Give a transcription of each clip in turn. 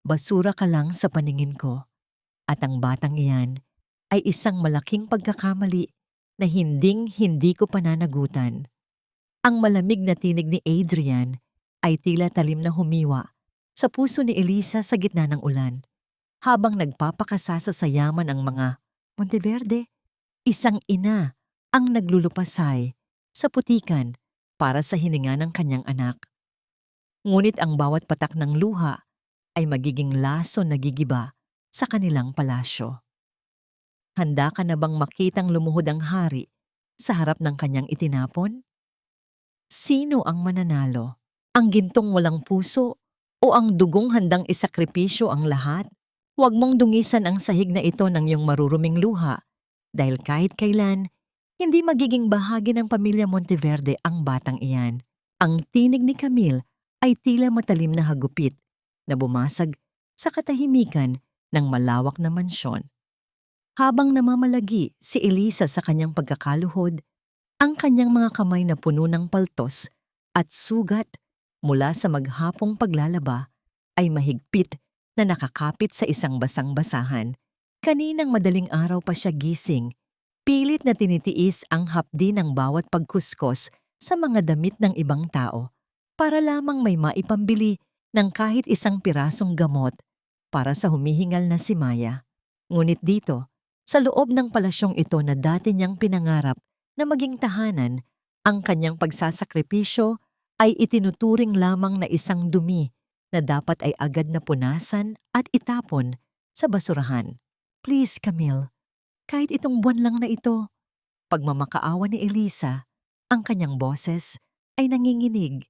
Basura ka lang sa paningin ko at ang batang iyan ay isang malaking pagkakamali na hinding-hindi ko pananagutan. Ang malamig na tinig ni Adrian ay tila talim na humiwa sa puso ni Elisa sa gitna ng ulan. Habang nagpapakasasa sa yaman ang mga Monteverde, isang ina ang naglulupasay sa putikan para sa hininga ng kanyang anak. Ngunit ang bawat patak ng luha ay magiging laso na gigiba sa kanilang palasyo. Handa ka na bang makitang lumuhod ang hari sa harap ng kanyang itinapon? Sino ang mananalo? Ang gintong walang puso o ang dugong handang isakripisyo ang lahat? Huwag mong dungisan ang sahig na ito ng iyong maruruming luha dahil kahit kailan, hindi magiging bahagi ng pamilya Monteverde ang batang iyan. Ang tinig ni Camille ay tila matalim na hagupit na bumasag sa katahimikan ng malawak na mansyon. Habang namamalagi si Elisa sa kanyang pagkakaluhod, ang kanyang mga kamay na puno ng paltos at sugat mula sa maghapong paglalaba ay mahigpit na nakakapit sa isang basang-basahan. Kaninang madaling araw pa siya gising, pilit na tinitiis ang hapdi ng bawat pagkuskos sa mga damit ng ibang tao para lamang may maipambili ng kahit isang pirasong gamot para sa humihingal na si Maya. Ngunit dito, sa loob ng palasyong ito na dati niyang pinangarap na maging tahanan, ang kanyang pagsasakripisyo ay itinuturing lamang na isang dumi na dapat ay agad na punasan at itapon sa basurahan. Please, Camille, kahit itong buwan lang na ito. Pagmamakaawa ni Elisa, ang kanyang boses ay nanginginig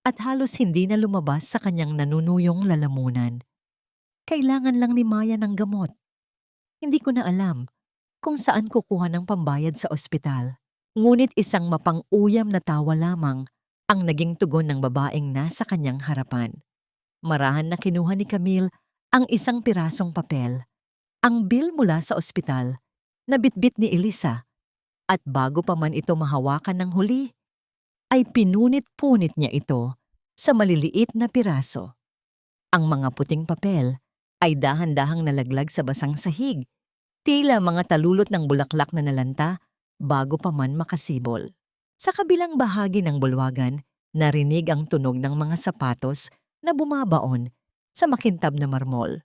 at halos hindi na lumabas sa kanyang nanunuyong lalamunan. Kailangan lang ni Maya ng gamot. Hindi ko na alam kung saan kukuha ng pambayad sa ospital. Ngunit isang mapang-uyam na tawa lamang ang naging tugon ng babaeng nasa kanyang harapan. Marahan na kinuha ni Camille ang isang pirasong papel. Ang bill mula sa ospital na bitbit ni Elisa at bago pa man ito mahawakan ng huli, ay pinunit-punit niya ito sa maliliit na piraso. Ang mga puting papel ay dahan-dahang nalaglag sa basang sahig, tila mga talulot ng bulaklak na nalanta bago pa man makasibol. Sa kabilang bahagi ng bulwagan, narinig ang tunog ng mga sapatos na bumabaon sa makintab na marmol.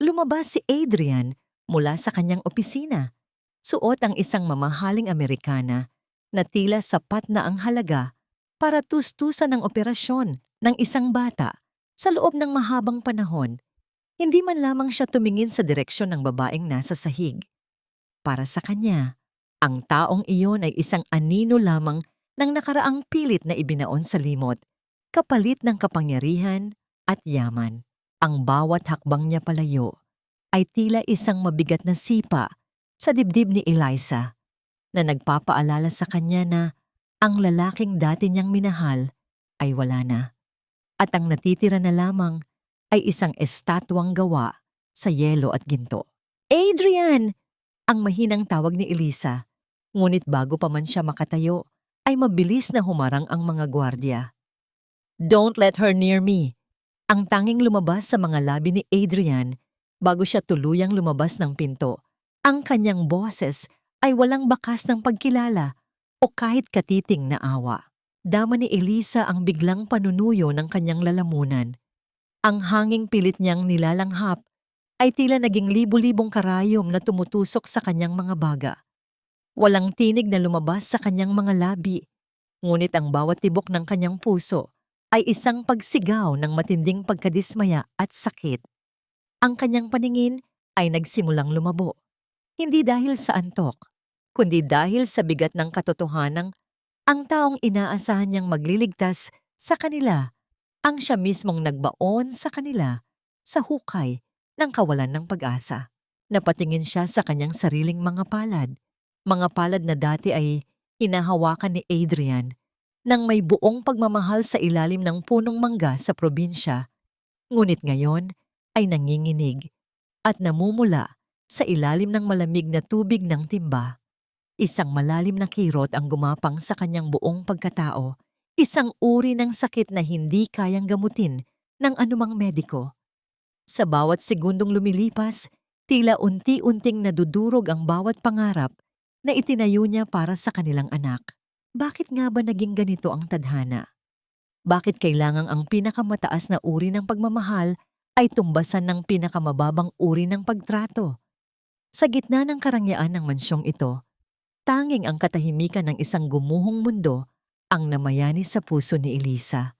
Lumabas si Adrian mula sa kanyang opisina. Suot ang isang mamahaling Amerikana na tila sapat na ang halaga para tustusan ang operasyon ng isang bata sa loob ng mahabang panahon. Hindi man lamang siya tumingin sa direksyon ng babaeng nasa sahig. Para sa kanya, ang taong iyon ay isang anino lamang ng nakaraang pilit na ibinaon sa limot, kapalit ng kapangyarihan at yaman. Ang bawat hakbang niya palayo ay tila isang mabigat na sipa sa dibdib ni Elisa na nagpapaalala sa kanya na ang lalaking dati niyang minahal ay wala na. At ang natitira na lamang ay isang estatwang gawa sa yelo at ginto. Adrian! Ang mahinang tawag ni Elisa. Ngunit bago pa man siya makatayo, ay mabilis na humarang ang mga gwardya. Don't let her near me. Ang tanging lumabas sa mga labi ni Adrian bago siya tuluyang lumabas ng pinto. Ang kanyang boses ay walang bakas ng pagkilala o kahit katiting na awa. Dama ni Elisa ang biglang panunuyo ng kanyang lalamunan. Ang hanging pilit niyang nilalanghap ay tila naging libu-libong karayom na tumutusok sa kanyang mga baga. Walang tinig na lumabas sa kanyang mga labi, ngunit ang bawat tibok ng kanyang puso ay isang pagsigaw ng matinding pagkadismaya at sakit. Ang kanyang paningin ay nagsimulang lumabo. Hindi dahil sa antok, kundi dahil sa bigat ng katotohanang ang taong inaasahan niyang magliligtas sa kanila ang siya mismong nagbaon sa kanila sa hukay ng kawalan ng pag-asa. Napatingin siya sa kanyang sariling mga palad na dati ay hinahawakan ni Adrian nang may buong pagmamahal sa ilalim ng punong mangga sa probinsya, ngunit ngayon ay nanginginig at namumula sa ilalim ng malamig na tubig ng timba. Isang malalim na kirot ang gumapang sa kanyang buong pagkatao, isang uri ng sakit na hindi kayang gamutin ng anumang mediko. Sa bawat segundong lumilipas, tila unti-unting nadudurog ang bawat pangarap na itinayo niya para sa kanilang anak. Bakit nga ba naging ganito ang tadhana? Bakit kailangang ang pinakamataas na uri ng pagmamahal ay tumbasan ng pinakamababang uri ng pagtrato? Sa gitna ng karangyaan ng mansyong ito, tanging ang katahimikan ng isang gumuhong mundo ang namayani sa puso ni Elisa.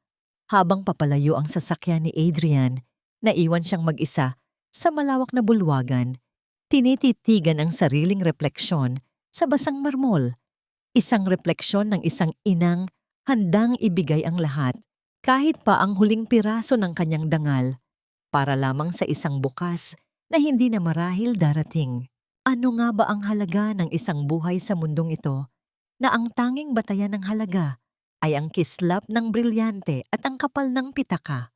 Habang papalayo ang sasakyan ni Adrian, naiwan siyang mag-isa sa malawak na bulwagan, tinititigan ang sariling refleksyon sa basang marmol. Isang refleksyon ng isang inang handang ibigay ang lahat, kahit pa ang huling piraso ng kanyang dangal, para lamang sa isang bukas na hindi na marahil darating. Ano nga ba ang halaga ng isang buhay sa mundong ito na ang tanging batayan ng halaga ay ang kislap ng brilyante at ang kapal ng pitaka?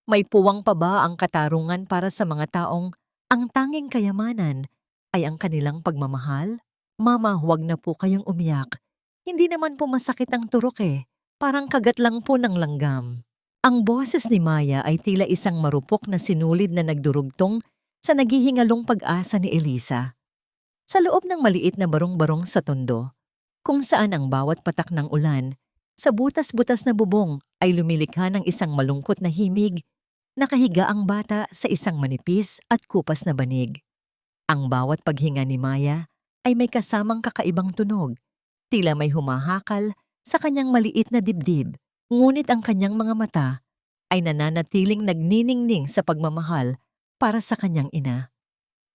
May puwang pa ba ang katarungan para sa mga taong ang tanging kayamanan ay ang kanilang pagmamahal? Mama, huwag na po kayong umiyak. Hindi naman po masakit ang turok eh. Parang kagat lang po ng langgam. Ang boses ni Maya ay tila isang marupok na sinulid na nagdurugtong sa naghihingalong pag-asa ni Elisa. Sa loob ng maliit na barong-barong sa tondo, kung saan ang bawat patak ng ulan, sa butas-butas na bubong ay lumilikha ng isang malungkot na himig, nakahiga ang bata sa isang manipis at kupas na banig. Ang bawat paghinga ni Maya ay may kasamang kakaibang tunog, tila may humahakal sa kanyang maliit na dibdib, ngunit ang kanyang mga mata ay nananatiling nagniningning sa pagmamahal para sa kanyang ina.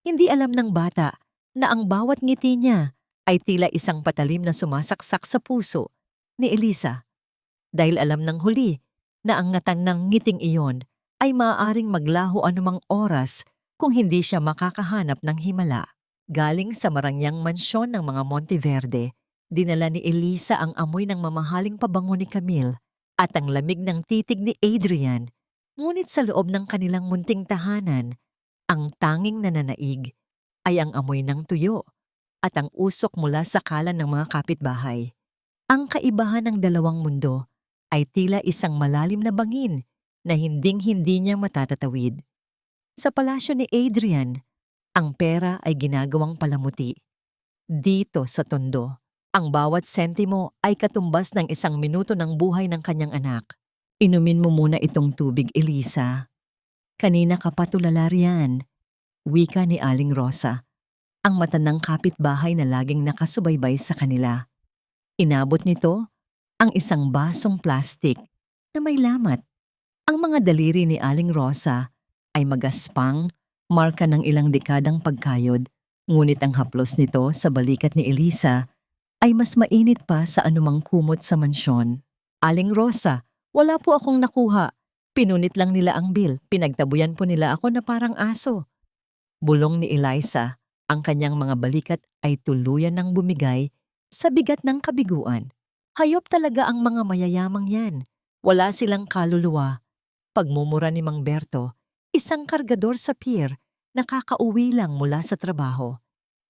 Hindi alam ng bata na ang bawat ngiti niya ay tila isang patalim na sumasaksak sa puso ni Elisa, dahil alam ng huli na ang ngatang ng ngiting iyon ay maaaring maglaho anumang oras kung hindi siya makakahanap ng himala. Galing sa marangyang mansyon ng mga Monteverde, dinala ni Elisa ang amoy ng mamahaling pabango ni Camille at ang lamig ng titig ni Adrian, ngunit sa loob ng kanilang munting tahanan, ang tanging nananaig ay ang amoy ng tuyo at ang usok mula sa kalan ng mga kapitbahay. Ang kaibahan ng dalawang mundo ay tila isang malalim na bangin na hinding-hindi niya matatatawid. Sa palasyo ni Adrian, ang pera ay ginagawang palamuti. Dito sa tondo, ang bawat sentimo ay katumbas ng isang minuto ng buhay ng kanyang anak. Inumin mo muna itong tubig, Elisa. Kanina ka pa tulala riyan, wika ni Aling Rosa, ang matandang kapitbahay na laging nakasubaybay sa kanila. Inabot nito ang isang basong plastik na may lamat. Ang mga daliri ni Aling Rosa ay magaspang, marka ng ilang dekadang pagkayod, ngunit ang haplos nito sa balikat ni Elisa ay mas mainit pa sa anumang kumot sa mansyon. Aling Rosa, wala po akong nakuha. Pinunit lang nila ang bill, pinagtabuyan po nila ako na parang aso. Bulong ni Eliza, ang kanyang mga balikat ay tuluyan ng bumigay sa bigat ng kabiguan. Hayop talaga ang mga mayayamang yan. Wala silang kaluluwa. Pagmumura ni Mang Berto, isang kargador sa pier, nakakauwi lang mula sa trabaho.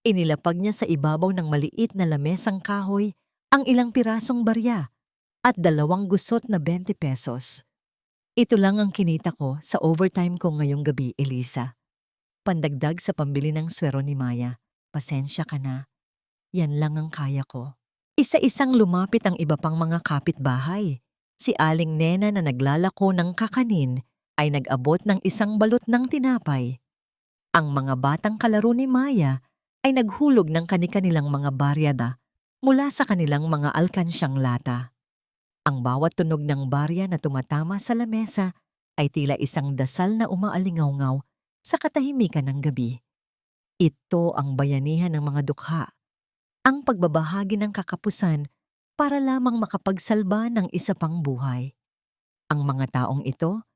Inilapag niya sa ibabaw ng maliit na lamesang kahoy ang ilang pirasong barya at 2 gusot na 20 pesos. Ito lang ang kinita ko sa overtime ko ngayong gabi, Elisa. Pandagdag sa pambili ng swero ni Maya. Pasensya ka na. Yan lang ang kaya ko. Isa-isang lumapit ang iba pang mga kapitbahay. Si Aling Nena na naglalako ng kakanin ay nag-abot ng isang balot ng tinapay. Ang mga batang kalaro ni Maya ay naghulog ng kani-kanilang mga baryada mula sa kanilang mga alkansyang lata. Ang bawat tunog ng barya na tumatama sa lamesa ay tila isang dasal na umaalingaw-ngaw sa katahimikan ng gabi. Ito ang bayanihan ng mga dukha, ang pagbabahagi ng kakapusan para lamang makapagsalba ng isa pang buhay. Ang mga taong ito,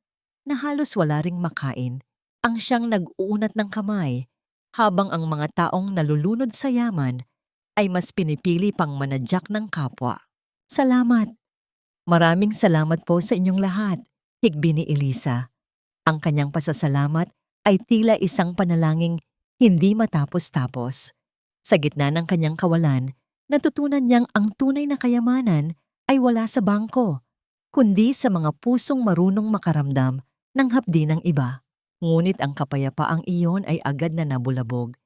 na halos wala ring makain, ang siyang nag-uunat ng kamay, habang ang mga taong nalulunod sa yaman ay mas pinipili pang manadyak ng kapwa. Salamat. Maraming salamat po sa inyong lahat, higbi ni Elisa. Ang kanyang pasasalamat ay tila isang panalangin hindi matapos-tapos. Sa gitna ng kanyang kawalan, natutunan niyang ang tunay na kayamanan ay wala sa bangko, kundi sa mga pusong marunong makaramdam ng hapdi ng iba. Ngunit ang kapayapaang iyon ay agad na nabulabog.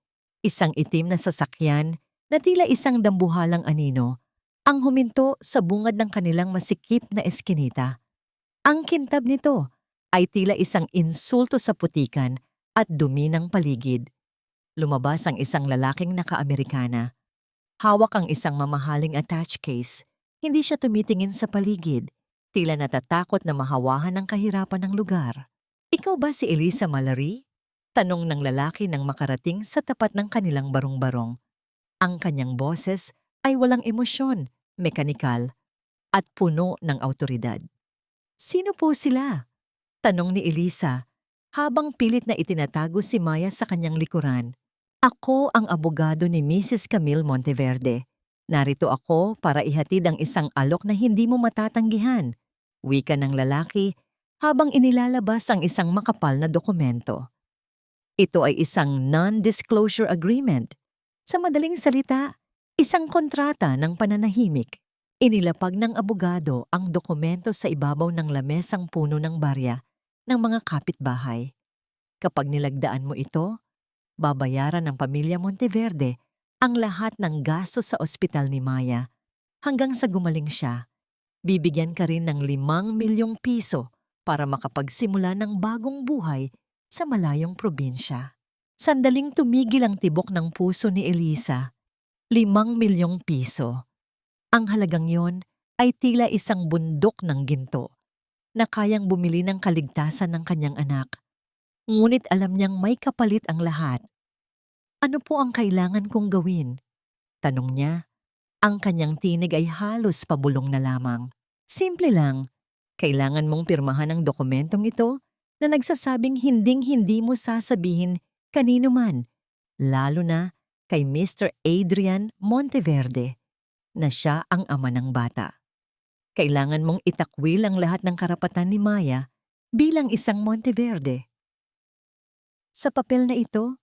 Isang itim na sasakyan na tila isang dambuhalang anino ang huminto sa bungad ng kanilang masikip na eskinita. Ang kintab nito ay tila isang insulto sa putikan at dumi ng paligid. Lumabas ang isang lalaking naka-Amerikana. Hawak ang isang mamahaling attach case. Hindi siya tumitingin sa paligid. Tila natatakot na mahawahan ng kahirapan ng lugar. "Ikaw ba si Elisa Mallory?" Tanong ng lalaki nang makarating sa tapat ng kanilang barong-barong. Ang kanyang boses ay walang emosyon, mekanikal, at puno ng awtoridad. "Sino po sila?" Tanong ni Elisa, habang pilit na itinatago si Maya sa kanyang likuran. "Ako ang abogado ni Mrs. Camille Monteverde. Narito ako para ihatid ang isang alok na hindi mo matatanggihan," wika ng lalaki habang inilalabas ang isang makapal na dokumento. Ito ay isang non-disclosure agreement. Sa madaling salita, isang kontrata ng pananahimik. Inilapag ng abogado ang dokumento sa ibabaw ng lamesang puno ng barya ng mga kapitbahay. Kapag nilagdaan mo ito, babayaran ng pamilya Monteverde ang lahat ng gastos sa ospital ni Maya hanggang sa gumaling siya. Bibigyan ka rin ng 5 milyong piso para makapagsimula ng bagong buhay sa malayong probinsya. Sandaling tumigil ang tibok ng puso ni Elisa. 5 milyong piso. Ang halagang yon ay tila isang bundok ng ginto na kayang bumili ng kaligtasan ng kanyang anak. Ngunit alam niyang may kapalit ang lahat. "Ano po ang kailangan kong gawin?" tanong niya. Ang kanyang tinig ay halos pabulong na lamang. "Simple lang. Kailangan mong pirmahan ang dokumentong ito na nagsasabing hinding-hindi mo sasabihin kanino man, lalo na kay Mr. Adrian Monteverde, na siya ang ama ng bata. Kailangan mong itakwil ang lahat ng karapatan ni Maya bilang isang Monteverde. Sa papel na ito,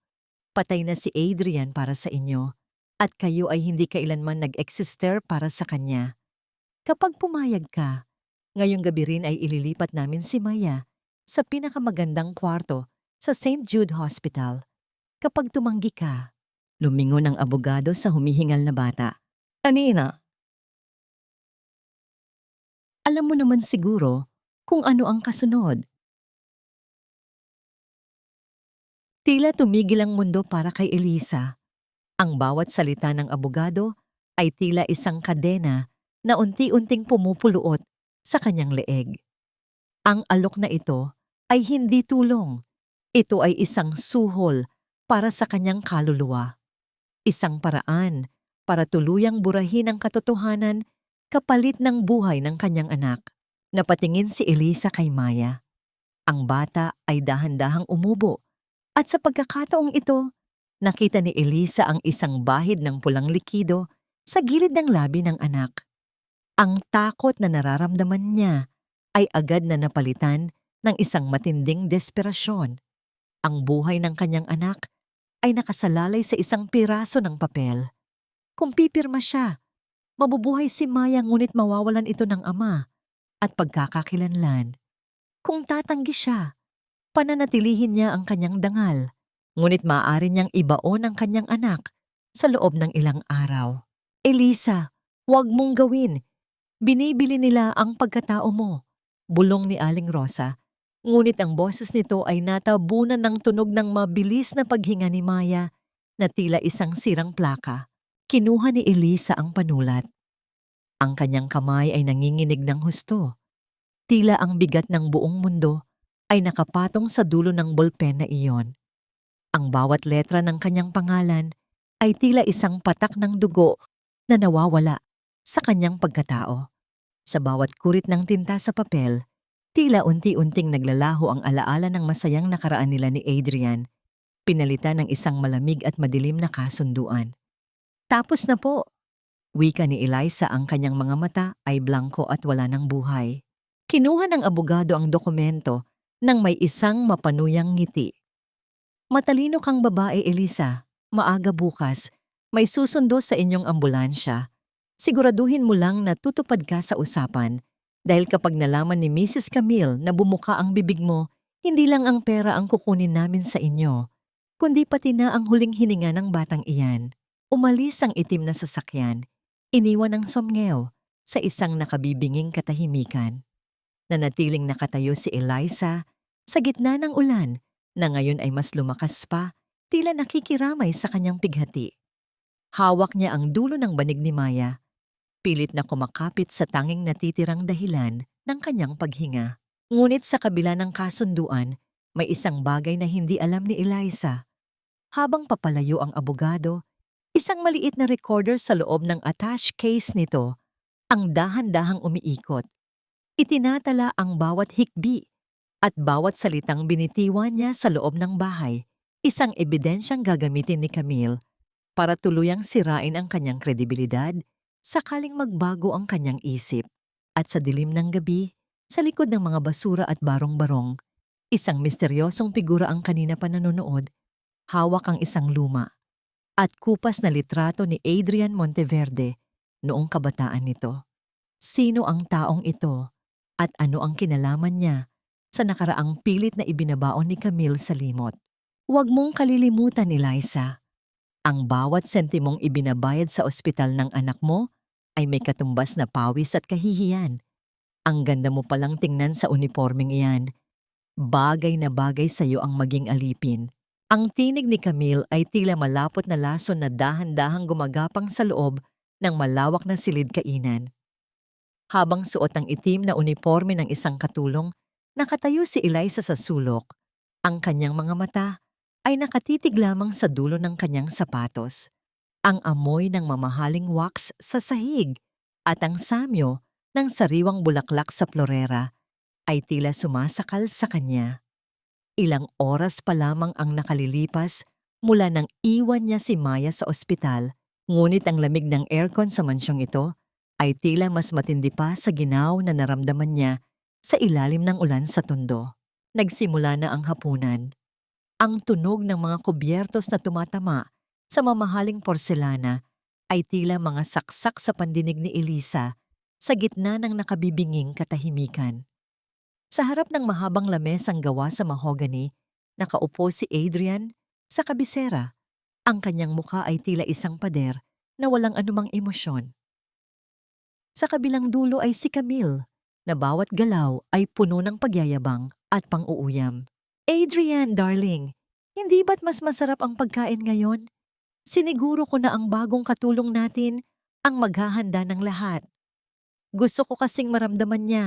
patay na si Adrian para sa inyo at kayo ay hindi kailanman nag-exister para sa kanya. Kapag pumayag ka, ngayong gabi rin ay ililipat namin si Maya sa pinakamagandang kwarto sa St. Jude Hospital. Kapag tumanggi ka," lumingon ang abogado sa humihingal na bata. "Kanina, alam mo naman siguro kung ano ang kasunod." Tila tumigil ang mundo para kay Elisa. Ang bawat salita ng abogado ay tila isang kadena na unti-unting pumupuluot sa kanyang leeg. Ang alok na ito ay hindi tulong. Ito ay isang suhol para sa kanyang kaluluwa. Isang paraan para tuluyang burahin ang katotohanan kapalit ng buhay ng kanyang anak. Napatingin si Elisa kay Maya. Ang bata ay dahan-dahang umubo at sa pagkakataong ito, nakita ni Elisa ang isang bahid ng pulang likido sa gilid ng labi ng anak. Ang takot na nararamdaman niya ay agad na napalitan ng isang matinding desperasyon. Ang buhay ng kanyang anak ay nakasalalay sa isang piraso ng papel. Kung pipirma siya, mabubuhay si Maya ngunit mawawalan ito ng ama at pagkakakilanlan. Kung tatanggi siya, pananatilihin niya ang kanyang dangal, ngunit maaari niyang ibaon ang kanyang anak sa loob ng ilang araw. "Elisa, huwag mong gawin. Binibili nila ang pagkatao mo," bulong ni Aling Rosa. Ngunit ang boses nito ay natabunan ng tunog ng mabilis na paghinga ni Maya na tila isang sirang plaka. Kinuha ni Elisa ang panulat. Ang kanyang kamay ay nanginginig ng husto. Tila ang bigat ng buong mundo ay nakapatong sa dulo ng bolpen na iyon. Ang bawat letra ng kanyang pangalan ay tila isang patak ng dugo na nawawala sa kanyang pagkatao. Sa bawat kurit ng tinta sa papel, tila unti-unting naglalaho ang alaala ng masayang nakaraan nila ni Adrian, pinalitan ng isang malamig at madilim na kasunduan. "Tapos na po," wika ni Elisa. Ang kanyang mga mata ay blanko at wala ng buhay. Kinuha ng abogado ang dokumento nang may isang mapanuyang ngiti. "Matalino kang babae, Elisa. Maaga bukas, may susundo sa inyong ambulansya. Siguraduhin mo lang na tutupad ka sa usapan dahil kapag nalaman ni Mrs. Camille na bumuka ang bibig mo, Hindi lang ang pera ang kukunin namin sa inyo, kundi pati na ang huling hininga ng batang iyan. Umalis ang itim na sasakyan, iniwan ang somngeo sa isang nakabibinging katahimikan. Nanatiling nakatayo si Eliza sa gitna ng ulan na ngayon ay mas lumakas pa, tila nakikiramay sa kanyang pighati. Hawak niya ang dulo ng banig ni Maya, pilit na kumakapit sa tanging natitirang dahilan ng kanyang paghinga. Ngunit sa kabila ng kasunduan, may isang bagay na hindi alam ni Eliza. Habang papalayo ang abogado, isang maliit na recorder sa loob ng attache case nito ang dahan-dahang umiikot. Itinatala ang bawat hikbi at bawat salitang binitiwan niya sa loob ng bahay, isang ebidensyang gagamitin ni Camille para tuluyang sirain ang kanyang kredibilidad sakaling magbago ang kanyang isip. At sa dilim ng gabi, sa likod ng mga basura at barong-barong, isang misteryosong figura ang kanina pa nanonood, hawak ang isang luma at kupas na litrato ni Adrian Monteverde noong kabataan nito. Sino ang taong ito at ano ang kinalaman niya sa nakaraang pilit na ibinabaon ni Camille sa limot? Huwag mong kalilimutan, Eliza. Ang bawat sentimong ibinabayad sa ospital ng anak mo ay may katumbas na pawis at kahihiyan. Ang ganda mo palang tingnan sa uniformeng iyan. Bagay na bagay sa iyo ang maging alipin. Ang tinig ni Camille ay tila malapot na lason na dahan-dahang gumagapang sa loob ng malawak na silid kainan. Habang suot ang itim na uniforme ng isang katulong, nakatayo si Eliza sa sulok. Ang kanyang mga mata ay nakatitig lamang sa dulo ng kanyang sapatos. Ang amoy ng mamahaling wax sa sahig at ang samyo ng sariwang bulaklak sa florera ay tila sumasakal sa kanya. Ilang oras pa lamang ang nakalilipas mula nang iwan niya si Maya sa ospital, ngunit ang lamig ng aircon sa mansyong ito ay tila mas matindi pa sa ginaw na naramdaman niya sa ilalim ng ulan sa tondo. Nagsimula na ang hapunan. Ang tunog ng mga kubyertos na tumatama sa mamahaling porselana ay tila mga saksak sa pandinig ni Eliza sa gitna ng nakabibinging katahimikan. Sa harap ng mahabang lamesang gawa sa mahogany, nakaupo si Adrian sa kabisera. Ang kanyang mukha ay tila isang pader na walang anumang emosyon. Sa kabilang dulo ay si Camille, na bawat galaw ay puno ng pagyayabang at pang-uuyam. Adrian, darling, hindi ba't mas masarap ang pagkain ngayon? Siniguro ko na ang bagong katulong natin ang maghahanda ng lahat. Gusto ko kasing maramdaman niya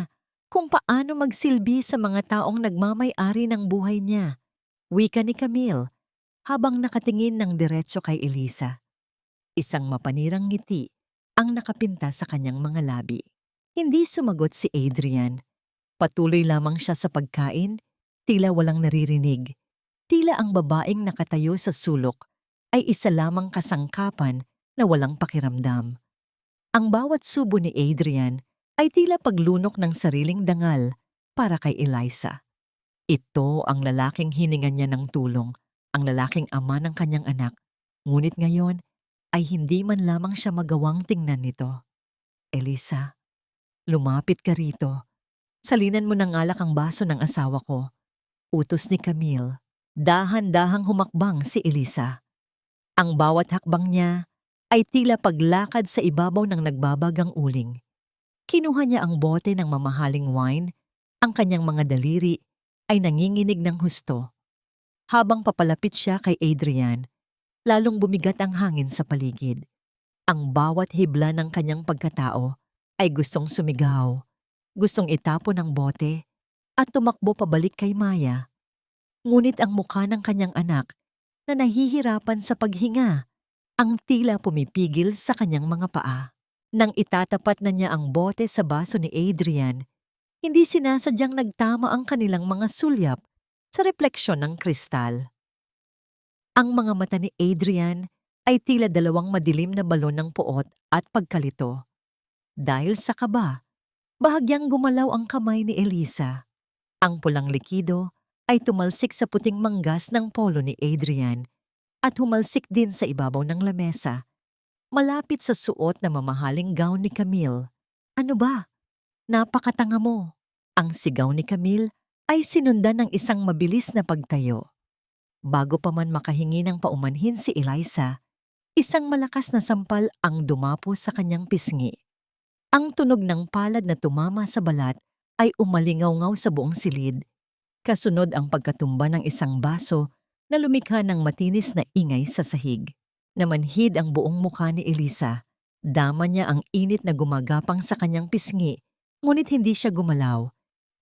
kung paano magsilbi sa mga taong nagmamay-ari ng buhay niya. Wika ni Camille habang nakatingin ng diretso kay Eliza. Isang mapanirang ngiti ang nakapinta sa kanyang mga labi. Hindi sumagot si Adrian. Patuloy lamang siya sa pagkain, tila walang naririnig. Tila ang babaeng nakatayo sa sulok ay isa lamang kasangkapan na walang pakiramdam. Ang bawat subo ni Adrian ay tila paglunok ng sariling dangal para kay Eliza. Ito ang lalaking hiningan niya ng tulong, ang lalaking ama ng kanyang anak. Ngunit ngayon ay hindi man lamang siya magawang tingnan nito. Eliza, lumapit ka rito. Salinan mo ng alak ang baso ng asawa ko. Utos ni Camille. Dahan-dahang humakbang si Eliza. Ang bawat hakbang niya ay tila paglakad sa ibabaw ng nagbabagang uling. Kinuha niya ang bote ng mamahaling wine, ang kanyang mga daliri ay nanginginig ng husto. Habang papalapit siya kay Adrian, lalong bumigat ang hangin sa paligid. Ang bawat hibla ng kanyang pagkatao ay gustong sumigaw, gustong itapon ang bote at tumakbo pabalik kay Maya. Ngunit ang mukha ng kanyang anak na nahihirapan sa paghinga, ang tila pumipigil sa kanyang mga paa. Nang itatapat na niya ang bote sa baso ni Adrian, hindi sinasadyang nagtama ang kanilang mga sulyap sa refleksyon ng kristal. Ang mga mata ni Adrian ay tila dalawang madilim na balon ng puot at pagkalito. Dahil sa kaba, bahagyang gumalaw ang kamay ni Eliza. Ang pulang likido ay tumalsik sa puting manggas ng polo ni Adrian at humalsik din sa ibabaw ng lamesa, malapit sa suot na mamahaling gown ni Camille. Ano ba? Napakatanga mo! Ang sigaw ni Camille ay sinundan ng isang mabilis na pagtayo. Bago pa man makahingi ng paumanhin si Eliza, isang malakas na sampal ang dumapo sa kanyang pisngi. Ang tunog ng palad na tumama sa balat ay umalingaw-ngaw sa buong silid. Kasunod ang pagkatumba ng isang baso na lumikha ng matinis na ingay sa sahig. Namanhid ang buong mukha ni Eliza. Dama niya ang init na gumagapang sa kanyang pisngi, ngunit hindi siya gumalaw.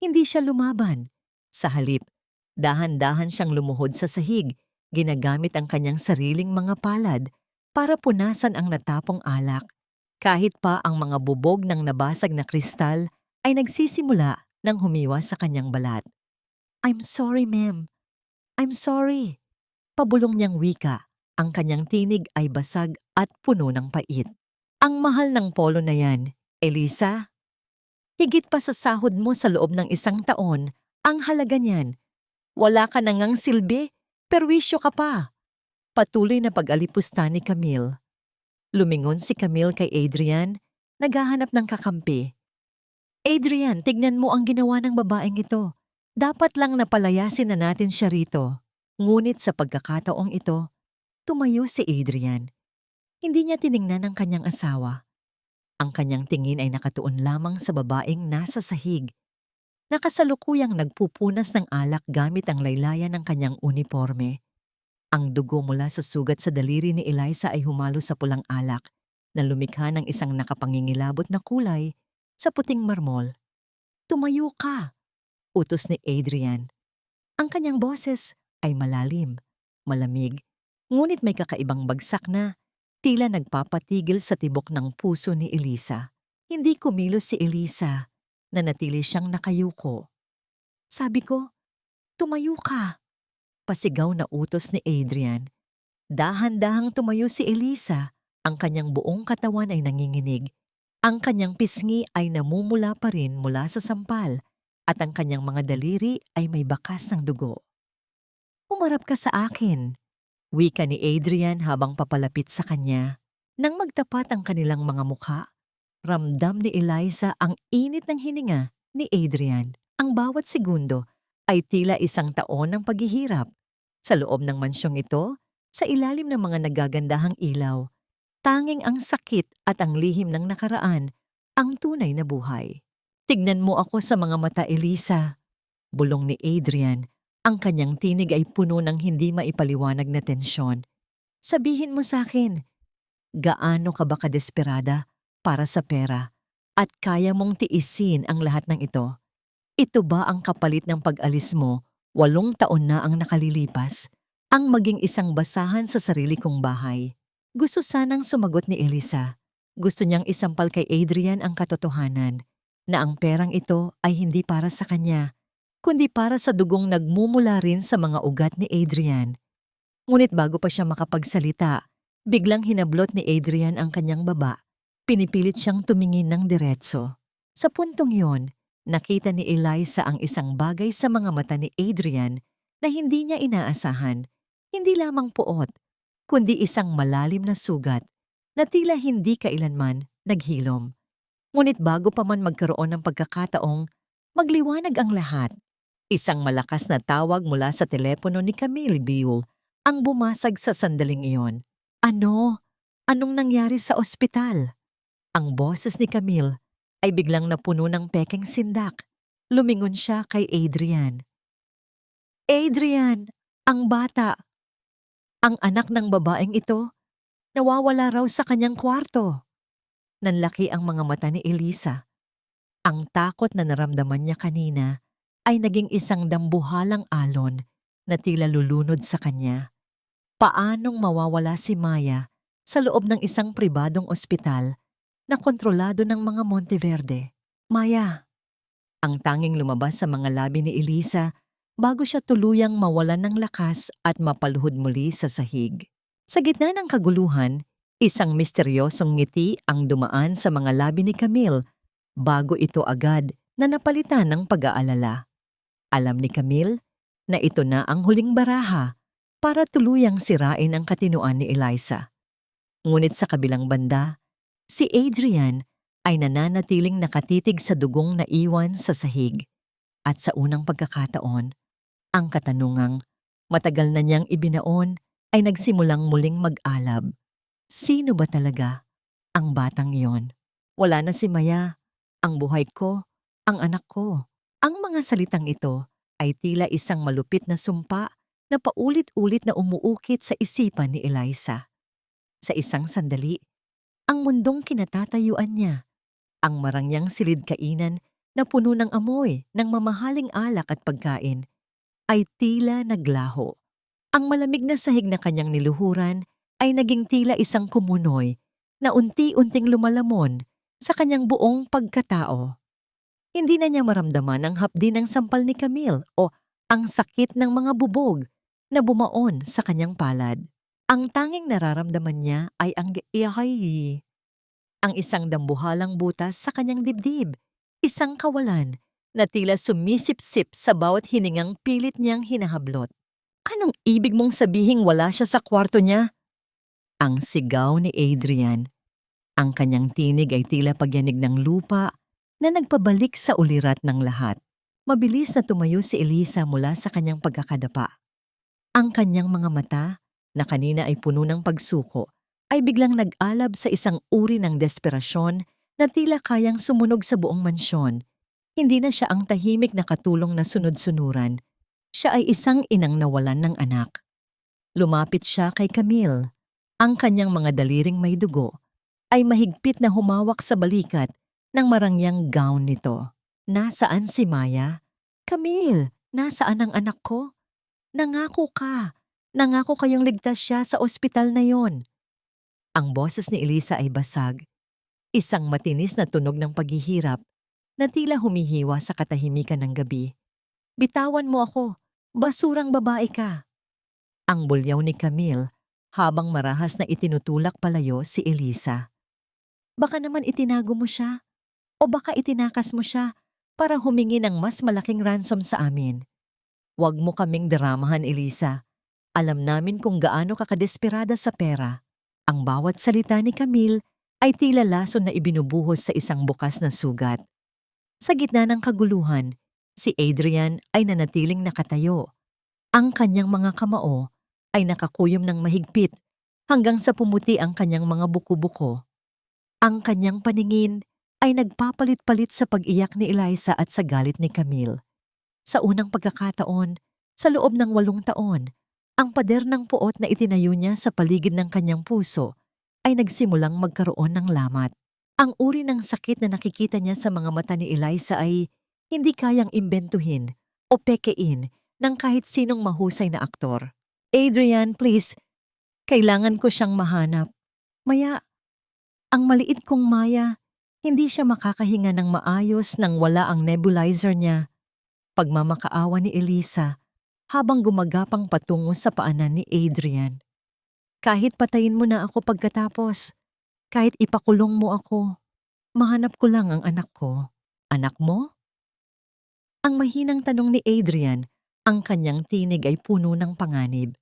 Hindi siya lumaban. Sa halip, dahan-dahan siyang lumuhod sa sahig, ginagamit ang kanyang sariling mga palad para punasan ang natapong alak. Kahit pa ang mga bubog ng nabasag na kristal ay nagsisimula ng humiwa sa kanyang balat. "I'm sorry, ma'am. I'm sorry." Pabulong niyang wika. Ang kanyang tinig ay basag at puno ng pait. "Ang mahal ng polo na yan, Eliza. Higit pa sa sahod mo sa loob ng 1 taon, ang halaga niyan. Wala ka nangang silbi, perwisyo ka pa." Patuloy na pag-alipusta ni Camille. Lumingon si Camille kay Adrian, naghahanap ng kakampi. "Adrian, tignan mo ang ginawa ng babaeng ito. Dapat lang napalayasin na natin siya rito." Ngunit sa pagkakataong ito, tumayo si Adrian. Hindi niya tiningnan ang kanyang asawa. Ang kanyang tingin ay nakatuon lamang sa babaeng nasa sahig. Nakasalukuyang nagpupunas ng alak gamit ang laylayan ng kanyang uniforme. Ang dugo mula sa sugat sa daliri ni Eliza ay humalo sa pulang alak na lumikha ng isang nakapangingilabot na kulay sa puting marmol. "Tumayo ka," utos ni Adrian. Ang kanyang boses ay malalim, malamig, ngunit may kakaibang bagsak na tila nagpapatigil sa tibok ng puso ni Eliza. Hindi kumilos si Eliza, nanatili siyang nakayuko. "Sabi ko, tumayo ka," pasigaw na utos ni Adrian. Dahan-dahang tumayo si Eliza, ang kanyang buong katawan ay nanginginig. Ang kanyang pisngi ay namumula pa rin mula sa sampal at ang kanyang mga daliri ay may bakas ng dugo. "Humarap ka sa akin," wika ni Adrian habang papalapit sa kanya. Nang magtapat ang kanilang mga mukha, ramdam ni Eliza ang init ng hininga ni Adrian. Ang bawat segundo ay tila 1 taon ng paghihirap. Sa loob ng mansyong ito, sa ilalim ng mga nagagandahang ilaw, tanging ang sakit at ang lihim ng nakaraan ang tunay na buhay. "Tignan mo ako sa mga mata, Eliza," bulong ni Adrian. Ang kanyang tinig ay puno ng hindi maipaliwanag na tensyon. "Sabihin mo sa akin, gaano ka ba kadesperada para sa pera at kaya mong tiisin ang lahat ng ito? Ito ba ang kapalit ng pag-alis mo 8 taon na ang nakalilipas? Ang maging isang basahan sa sarili kong bahay?" Gusto sanang sumagot ni Eliza. Gusto niyang isampal kay Adrian ang katotohanan na ang perang ito ay hindi para sa kanya, kundi para sa dugong nagmumula rin sa mga ugat ni Adrian. Ngunit bago pa siya makapagsalita, biglang hinablot ni Adrian ang kanyang baba. Pinipilit siyang tumingin ng diretso. Sa puntong yon, nakita ni Eliza ang isang bagay sa mga mata ni Adrian na hindi niya inaasahan. Hindi lamang puot, kundi isang malalim na sugat na tila hindi kailanman naghilom. Ngunit bago pa man magkaroon ng pagkakataong magliwanag ang lahat, isang malakas na tawag mula sa telepono ni Camille Biol ang bumasag sa sandaling iyon. "Ano? Anong nangyari sa ospital?" Ang boses ni Camille ay biglang napuno ng pekeng sindak. Lumingon siya kay Adrian. "Adrian, ang bata, ang anak ng babaeng ito, nawawala raw sa kanyang kwarto." Nanlaki ang mga mata ni Eliza. Ang takot na naramdaman niya kanina ay naging isang dambuhalang alon na tila lulunod sa kanya. Paanong mawawala si Maya sa loob ng isang pribadong ospital na kontrolado ng mga Monteverde? "Maya," ang tanging lumabas sa mga labi ni Eliza bago siya tuluyang mawalan ng lakas at mapaluhod muli sa sahig. Sa gitna ng kaguluhan, isang misteryosong ngiti ang dumaan sa mga labi ni Camille bago ito agad na napalitan ng pag-aalala. Alam ni Camille na ito na ang huling baraha para tuluyang sirain ang katinuan ni Eliza. Ngunit sa kabilang banda, si Adrian ay nananatiling nakatitig sa dugong naiwan sa sahig. At sa unang pagkakataon, ang katanungang matagal na niyang ibinaon ay nagsimulang muling mag-alab. Sino ba talaga ang batang iyon? Wala na si Maya, ang buhay ko, ang anak ko. Ang mga salitang ito ay tila isang malupit na sumpa na paulit-ulit na umuukit sa isipan ni Eliza. Sa isang sandali, ang mundong kinatatayuan niya, ang marangyang silid kainan na puno ng amoy ng mamahaling alak at pagkain, ay tila naglaho. Ang malamig na sahig na kanyang niluhuran ay naging tila isang kumunoy na unti-unting lumalamon sa kanyang buong pagkatao. Hindi na niya maramdaman ang hapdi ng sampal ni Camille o ang sakit ng mga bubog na bumaon sa kanyang palad. Ang tanging nararamdaman niya ay ang isang dambuhalang butas sa kanyang dibdib, isang kawalan na tila sumisipsip sa bawat hiningang pilit niyang hinahablot. Anong ibig mong sabihing wala siya sa kwarto niya? Ang sigaw ni Adrian. Ang kanyang tinig ay tila pagyanig ng lupa na nagpabalik sa ulirat ng lahat. Mabilis na tumayo si Eliza mula sa kanyang pagkakadapa. Ang kanyang mga mata, na kanina ay puno ng pagsuko, ay biglang nag-alab sa isang uri ng desperasyon na tila kayang sumunog sa buong mansyon. Hindi na siya ang tahimik na katulong na sunod-sunuran. Siya ay isang inang nawalan ng anak. Lumapit siya kay Camille. Ang kanyang mga daliring may dugo ay mahigpit na humawak sa balikat ng marangyang gown nito. Nasaan si Maya? Camille, nasaan ang anak ko? Nangako ka. Nangako kayong ligtas siya sa ospital na yon. Ang boses ni Eliza ay basag. Isang matinis na tunog ng paghihirap na tila humihiwa sa katahimikan ng gabi. Bitawan mo ako. Basurang babae ka. Ang bulyaw ni Camille habang marahas na itinutulak palayo si Eliza. Baka naman itinago mo siya o baka itinakas mo siya para humingi ng mas malaking ransom sa amin. Huwag mo kaming dramahan, Eliza. Alam namin kung gaano ka kadesperada sa pera. Ang bawat salita ni Camille ay tila lason na ibinubuhos sa isang bukas na sugat. Sa gitna ng kaguluhan, si Adrian ay nanatiling nakatayo. Ang kanyang mga kamao ay nakakuyom ng mahigpit hanggang sa pumuti ang kanyang mga buko-buko. Ang kanyang paningin ay nagpapalit-palit sa pag-iyak ni Eliza at sa galit ni Camille. Sa unang pagkakataon, sa loob ng 8 taon, ang pader ng puot na itinayo niya sa paligid ng kanyang puso ay nagsimulang magkaroon ng lamat. Ang uri ng sakit na nakikita niya sa mga mata ni Eliza ay hindi kayang imbentuhin o pekein ng kahit sinong mahusay na aktor. Adrian, please, kailangan ko siyang mahanap. Maya, ang maliit kong Maya, hindi siya makakahinga ng maayos nang wala ang nebulizer niya. Pagmamakaawa ni Eliza habang gumagapang patungo sa paanan ni Adrian. Kahit patayin mo na ako pagkatapos, kahit ipakulong mo ako, mahanap ko lang ang anak ko. Anak mo? Ang mahinang tanong ni Adrian, ang kanyang tinig ay puno ng panganib.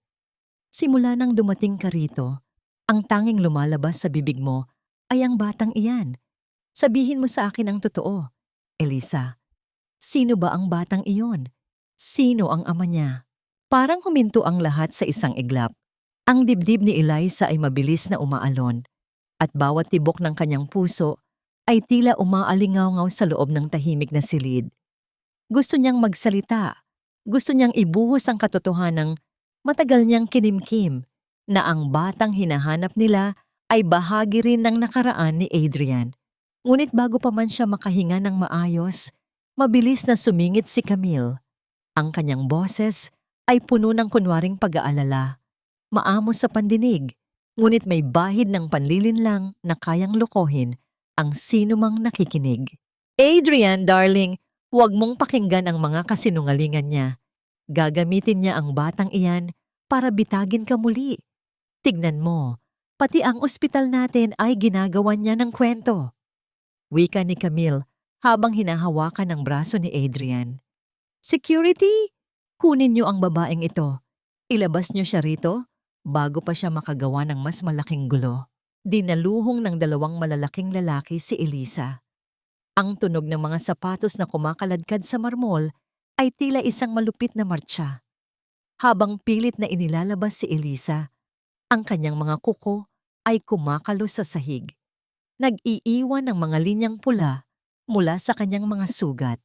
Simula nang dumating ka rito, ang tanging lumalabas sa bibig mo ay ang batang iyan. Sabihin mo sa akin ang totoo. Eliza, sino ba ang batang iyon? Sino ang ama niya? Parang huminto ang lahat sa isang iglap. Ang dibdib ni Eliza ay mabilis na umaalon at bawat tibok ng kanyang puso ay tila umaalingaw-ngaw sa loob ng tahimik na silid. Gusto niyang magsalita. Gusto niyang ibuhos ang katotohanang matagal niyang kinimkim na ang batang hinahanap nila ay bahagi rin ng nakaraan ni Adrian. Ngunit bago pa man siya makahinga ng maayos, mabilis na sumingit si Camille. Ang kanyang boses ay puno ng kunwaring pag-aalala. Maamos sa pandinig, ngunit may bahid ng panlilinlang na kayang lokohin ang sinumang nakikinig. Adrian, darling, huwag mong pakinggan ang mga kasinungalingan niya. Gagamitin niya ang batang iyan para bitagin ka muli. Tignan mo, pati ang ospital natin ay ginagawan niya ng kwento. Wika ni Camille habang hinahawakan ang braso ni Adrian. Security, kunin niyo ang babaeng ito. Ilabas niyo siya rito bago pa siya makagawa ng mas malaking gulo. Dinaluhong ng 2 malalaking lalaki si Eliza. Ang tunog ng mga sapatos na kumakaladkad sa marmol ay tila isang malupit na martsa. Habang pilit na inilalabas si Elisa, ang kanyang mga kuko ay kumakalo sa sahig. Nag-iiwan ng mga linyang pula mula sa kanyang mga sugat.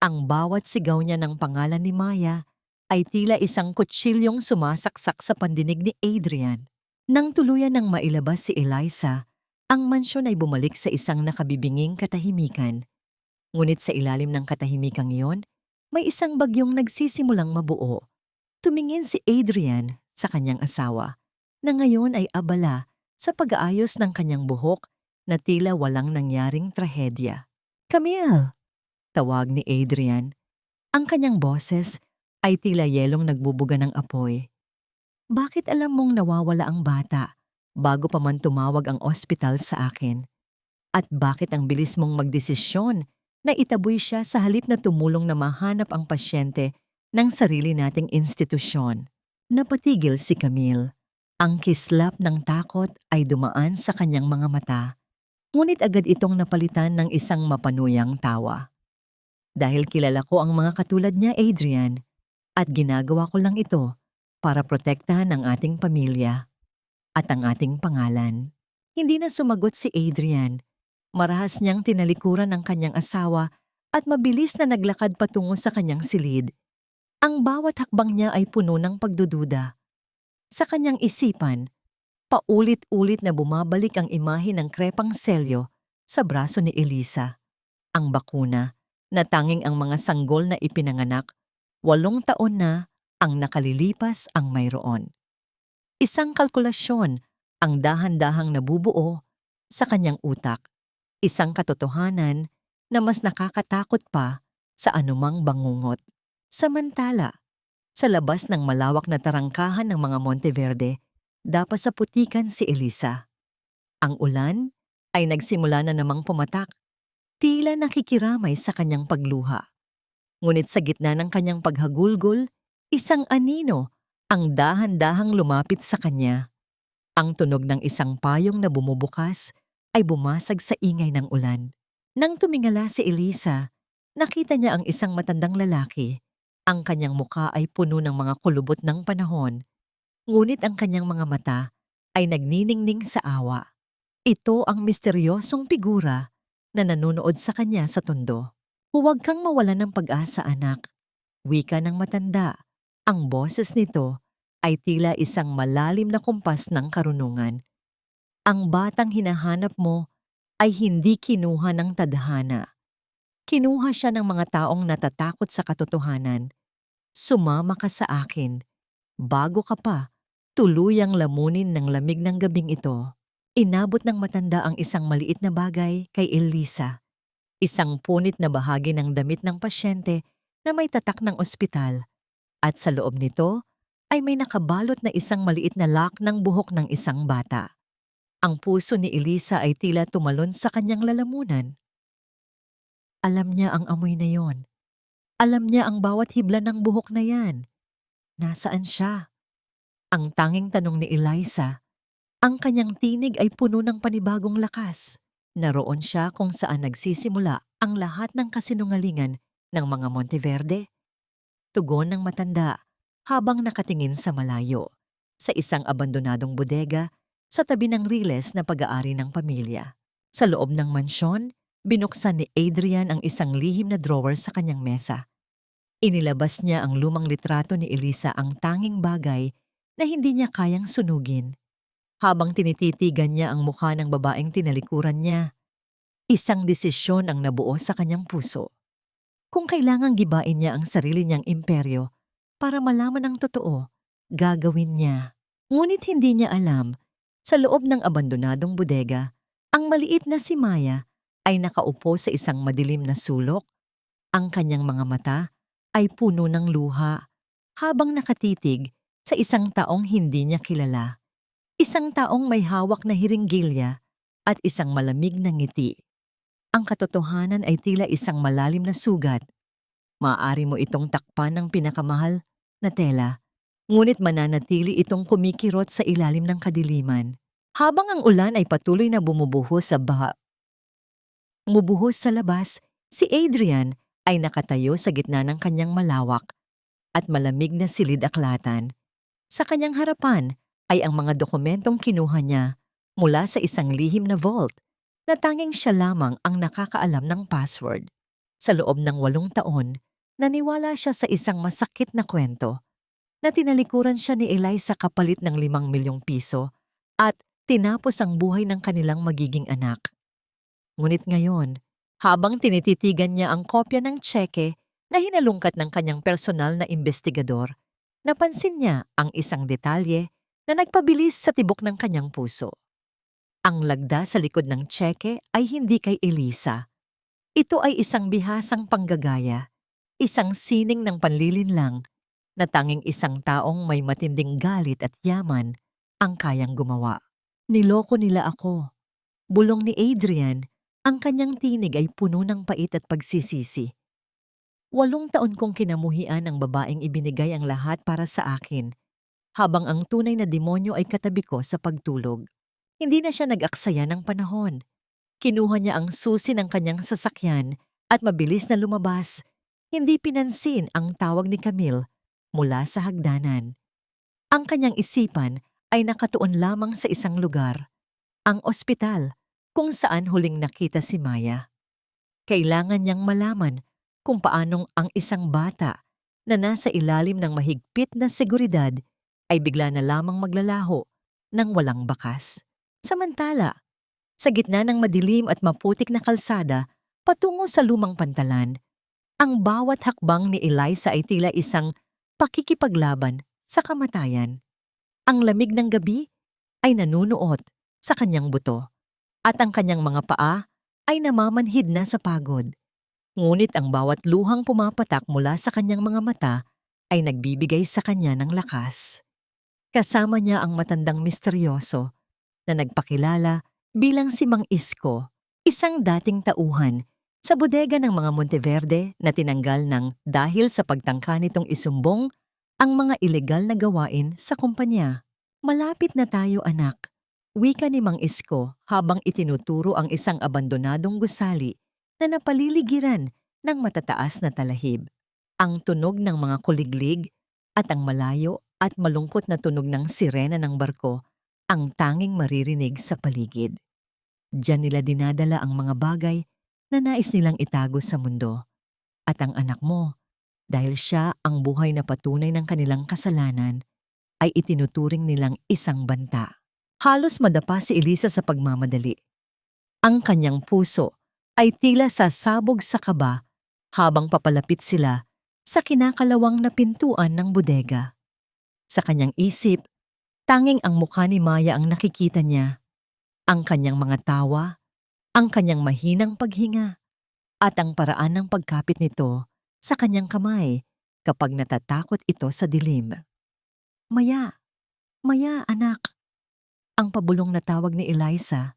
Ang bawat sigaw niya ng pangalan ni Maya ay tila isang kutsilyong sumasaksak sa pandinig ni Adrian. Nang tuluyan ng mailabas si Eliza, ang mansyon ay bumalik sa isang nakabibinging katahimikan. Ngunit sa ilalim ng katahimikang iyon, may isang bagyong nagsisimulang mabuo. Tumingin si Adrian sa kanyang asawa, na ngayon ay abala sa pag-aayos ng kanyang buhok na tila walang nangyaring trahedya. "Camille!" Tawag ni Adrian. Ang kanyang boses ay tila yelong nagbubuga ng apoy. "Bakit alam mong nawawala ang bata bago pa man tumawag ang ospital sa akin? At bakit ang bilis mong magdesisyon na itaboy siya sa halip na tumulong na mahanap ang pasyente ng sarili nating institusyon?" Napatigil si Camille. Ang kislap ng takot ay dumaan sa kanyang mga mata, ngunit agad itong napalitan ng isang mapanuyang tawa. "Dahil kilala ko ang mga katulad niya, Adrian, at ginagawa ko lang ito para protektahan ang ating pamilya at ang ating pangalan." Hindi na sumagot si Adrian. Marahas niyang tinalikuran ang kanyang asawa at mabilis na naglakad patungo sa kanyang silid. Ang bawat hakbang niya ay puno ng pagdududa. Sa kanyang isipan, paulit-ulit na bumabalik ang imahe ng krepang selyo sa braso ni Elisa. Ang bakuna na tanging ang mga sanggol na ipinanganak, 8 taon na ang nakalilipas ang mayroon. Isang kalkulasyon ang dahan-dahang nabubuo sa kanyang utak. Isang katotohanan na mas nakakatakot pa sa anumang bangungot. Samantala, sa labas ng malawak na tarangkahan ng mga Monteverde, dapat sa putikan si Elisa. Ang ulan ay nagsimula na namang pumatak, tila nakikiramay sa kanyang pagluha. Ngunit sa gitna ng kanyang paghagulgol, isang anino ang dahan-dahang lumapit sa kanya. Ang tunog ng isang payong na bumubukas ay bumasag sa ingay ng ulan. Nang tumingala si Elisa, nakita niya ang isang matandang lalaki. Ang kanyang muka ay puno ng mga kulubot ng panahon, ngunit ang kanyang mga mata ay nagniningning sa awa. Ito ang misteryosong figura na nanunood sa kanya sa tondo. "Huwag kang mawalan ng pag-asa, anak," wika ng matanda. Ang boses nito ay tila isang malalim na kumpas ng karunungan. "Ang batang hinahanap mo ay hindi kinuha ng tadhana. Kinuha siya ng mga taong natatakot sa katotohanan. Sumama ka sa akin bago ka pa tuluyang lamunin ng lamig ng gabing ito." Inabot ng matanda ang isang maliit na bagay kay Elisa. Isang punit na bahagi ng damit ng pasyente na may tatak ng ospital. At sa loob nito ay may nakabalot na isang maliit na lock ng buhok ng isang bata. Ang puso ni Elisa ay tila tumalon sa kanyang lalamunan. Alam niya ang amoy na yon. Alam niya ang bawat hibla ng buhok na yan. Nasaan siya? Ang tanging tanong ni Eliza. Ang kanyang tinig ay puno ng panibagong lakas. Naroon siya kung saan nagsisimula ang lahat ng kasinungalingan ng mga Monteverde. Tugon ng matanda habang nakatingin sa malayo, sa isang abandonadong bodega sa tabi ng riles na pag-aari ng pamilya. Sa loob ng mansyon, binuksan ni Adrian ang isang lihim na drawer sa kanyang mesa. Inilabas niya ang lumang litrato ni Elisa, ang tanging bagay na hindi niya kayang sunugin. Habang tinititigan niya ang mukha ng babaeng tinalikuran niya, isang desisyon ang nabuo sa kanyang puso. Kung kailangang gibain niya ang sarili niyang imperyo para malaman ang totoo, gagawin niya. Ngunit hindi niya alam, sa loob ng abandonadong bodega, ang maliit na si Maya ay nakaupo sa isang madilim na sulok. Ang kanyang mga mata ay puno ng luha habang nakatitig sa isang taong hindi niya kilala. Isang taong may hawak na hiringgilya at isang malamig na ngiti. Ang katotohanan ay tila isang malalim na sugat. Maaari mo itong takpan ng pinakamahal na tela, ngunit mananatili itong kumikirot sa ilalim ng kadiliman. Habang ang ulan ay patuloy na bumubuhos sa labas, si Adrian ay nakatayo sa gitna ng kanyang malawak at malamig na silid-aklatan. Sa kanyang harapan ay ang mga dokumentong kinuha niya mula sa isang lihim na vault na tanging siya lamang ang nakakaalam ng password. Sa loob ng 8 taon, naniwala siya sa isang masakit na kwento na tinalikuran siya ni Eliza kapalit ng 5 milyong piso at tinapos ang buhay ng kanilang magiging anak. Ngunit ngayon, habang tinititigan niya ang kopya ng tseke na hinalungkat ng kanyang personal na investigador, napansin niya ang isang detalye na nagpabilis sa tibok ng kanyang puso. Ang lagda sa likod ng tseke ay hindi kay Eliza. Ito ay isang bihasang panggagaya, isang sining ng panlilinlang na tanging isang taong may matinding galit at yaman ang kayang gumawa. Niloko nila ako. Bulong ni Adrian, ang kanyang tinig ay puno ng pait at pagsisisi. 8 taon kong kinamuhian ang babaeng ibinigay ang lahat para sa akin, habang ang tunay na demonyo ay katabi ko sa pagtulog. Hindi na siya nag-aksaya ng panahon. Kinuha niya ang susi ng kanyang sasakyan at mabilis na lumabas. Hindi pinansin ang tawag ni Camille mula sa hagdanan. Ang kanyang isipan ay nakatuon lamang sa isang lugar, ang ospital, kung saan huling nakita si Maya. Kailangan niyang malaman kung paanong ang isang bata na nasa ilalim ng mahigpit na seguridad ay bigla na lamang maglalaho ng walang bakas. Samantala, sa gitna ng madilim at maputik na kalsada patungo sa lumang pantalan, ang bawat hakbang ni Eliza ay tila isang pakikipaglaban sa kamatayan. Ang lamig ng gabi ay nanunuot sa kanyang buto at ang kanyang mga paa ay namamanhid na sa pagod. Ngunit ang bawat luhang pumapatak mula sa kanyang mga mata ay nagbibigay sa kanya ng lakas. Kasama niya ang matandang misteryoso na nagpakilala bilang si Mang Isko, isang dating tauhan sa bodega ng mga Monteverde na tinanggal ng dahil sa pagtangka nitong isumbong ang mga ilegal na gawain sa kumpanya. Malapit na tayo, anak, wika ni Mang Isko habang itinuturo ang isang abandonadong gusali na napaliligiran ng matataas na talahib. Ang tunog ng mga kuliglig at ang malayo at malungkot na tunog ng sirena ng barko ang tanging maririnig sa paligid. Diyan nila dinadala ang mga bagay na nais nilang itago sa mundo. At ang anak mo, dahil siya ang buhay na patunay ng kanilang kasalanan, ay itinuturing nilang isang banta. Halos madapa si Eliza sa pagmamadali. Ang kanyang puso ay tila sasabog sa kaba habang papalapit sila sa kinakalawang na pintuan ng bodega. Sa kanyang isip, tanging ang mukha ni Maya ang nakikita niya, ang kanyang mga tawa, ang kanyang mahinang paghinga, at ang paraan ng pagkapit nito sa kanyang kamay kapag natatakot ito sa dilim. Maya, Maya, anak. Ang pabulong na tawag ni Eliza.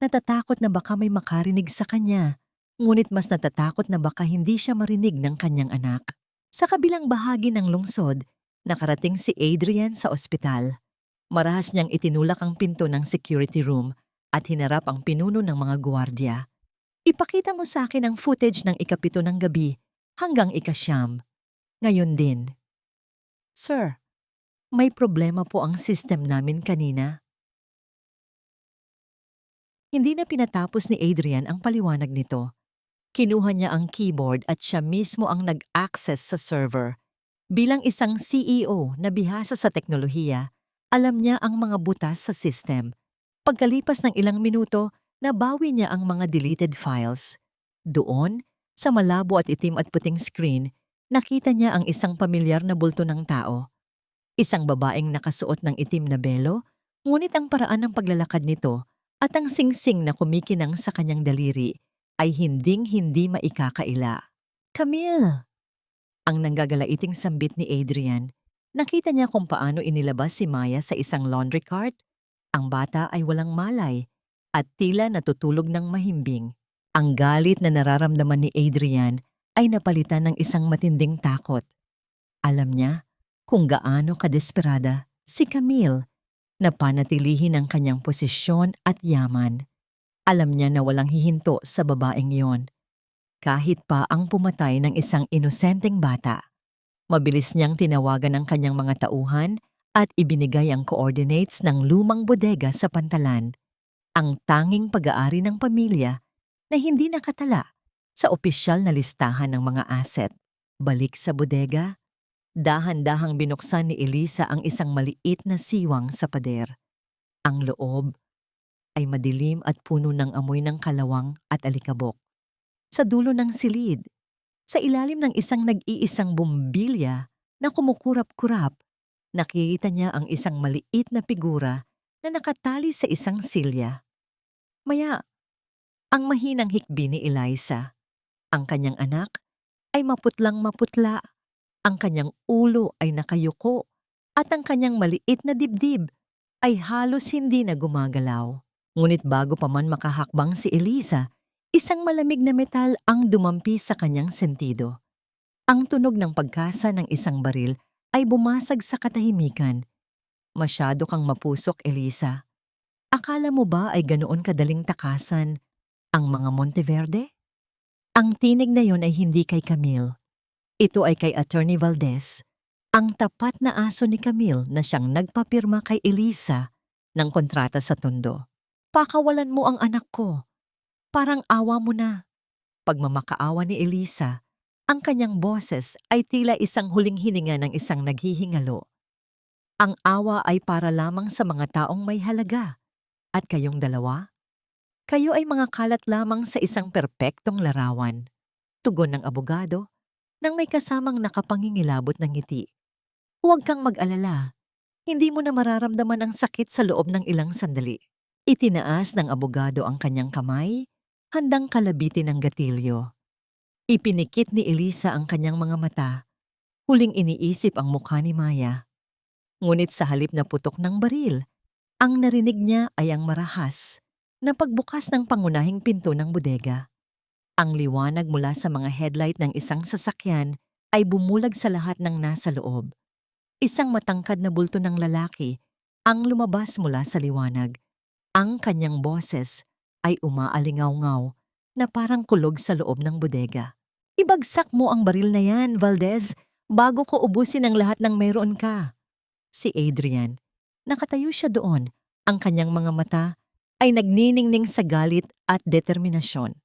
Natatakot na baka may makarinig sa kanya, ngunit mas natatakot na baka hindi siya marinig ng kanyang anak. Sa kabilang bahagi ng lungsod, nakarating si Adrian sa ospital. Marahas niyang itinulak ang pinto ng security room at hinarap ang pinuno ng mga gwardiya. Ipakita mo sa akin ang footage ng 7 ng gabi hanggang 9. Ngayon din. Sir, may problema po ang system namin kanina. Hindi na pinatapos ni Adrian ang paliwanag nito. Kinuha niya ang keyboard at siya mismo ang nag-access sa server. Bilang isang CEO na bihasa sa teknolohiya, alam niya ang mga butas sa system. Pagkalipas ng ilang minuto, nabawi niya ang mga deleted files. Doon, sa malabo at itim at puting screen, nakita niya ang isang pamilyar na bulto ng tao. Isang babaeng nakasuot ng itim na belo, ngunit ang paraan ng paglalakad nito at ang singsing na kumikinang sa kanyang daliri ay hinding-hindi maikakaila. Camille! Ang nanggagalaiting sambit ni Adrian. Nakita niya kung paano inilabas si Maya sa isang laundry cart. Ang bata ay walang malay at tila natutulog ng mahimbing. Ang galit na nararamdaman ni Adrian ay napalitan ng isang matinding takot. Alam niya kung gaano kadesperada si Camille na panatilihin ang kanyang posisyon at yaman. Alam niya na walang hihinto sa babaeng yon. kahit pa ang pumatay ng isang inosenteng bata. Mabilis niyang tinawagan ang kanyang mga tauhan at ibinigay ang coordinates ng lumang bodega sa Pantalan, ang tanging pag-aari ng pamilya na hindi nakatala sa opisyal na listahan ng mga asset. Balik sa bodega, dahan-dahang binuksan ni Elisa ang isang maliit na siwang sa pader. Ang loob ay madilim at puno ng amoy ng kalawang at alikabok. Sa dulo ng silid, sa ilalim ng isang nag-iisang bumbilya na kumukurap-kurap, nakita niya ang isang maliit na figura na nakatali sa isang silya. Maya, ang mahinang hikbi ni Eliza. Ang kanyang anak ay maputlang maputla, ang kanyang ulo ay nakayuko, at ang kanyang maliit na dibdib ay halos hindi na gumagalaw. Ngunit bago pa man makahakbang si Eliza, isang malamig na metal ang dumampi sa kanyang sentido. Ang tunog ng pagkasa ng isang baril ay bumasag sa katahimikan. Masyado kang mapusok, Eliza. Akala mo ba ay ganoon kadaling takasan ang mga Monteverde? Ang tinig na yon ay hindi kay Camille. Ito ay kay Attorney Valdez, ang tapat na aso ni Camille na siyang nagpapirma kay Elisa ng kontrata sa Tondo. Pakawalan mo ang anak ko. Parang awa mo na. Pagmamakaawa ni Elisa, ang kanyang boses ay tila isang huling hininga ng isang naghihingalo. Ang awa ay para lamang sa mga taong may halaga. At kayong dalawa? Kayo ay mga kalat lamang sa isang perpektong larawan. Tugon ng abogado nang may kasamang nakapangingilabot ng ngiti. Huwag kang mag-alala. Hindi mo na mararamdaman ang sakit sa loob ng ilang sandali. Itinaas ng abogado ang kanyang kamay, handang kalabitin ng gatilyo. Ipinikit ni Elisa ang kanyang mga mata. Huling iniisip ang mukha ni Maya. Ngunit sa halip na putok ng baril, ang narinig niya ay ang marahas na pagbukas ng pangunahing pinto ng bodega. Ang liwanag mula sa mga headlight ng isang sasakyan ay bumulag sa lahat ng nasa loob. Isang matangkad na bulto ng lalaki ang lumabas mula sa liwanag. Ang kanyang boses ay umaalingaw-ngaw na parang kulog sa loob ng bodega. Ibagsak mo ang baril na yan, Valdez, bago ko ubusin ang lahat ng mayroon ka. Si Adrian, nakatayo siya doon, ang kanyang mga mata ay nagniningning sa galit at determinasyon.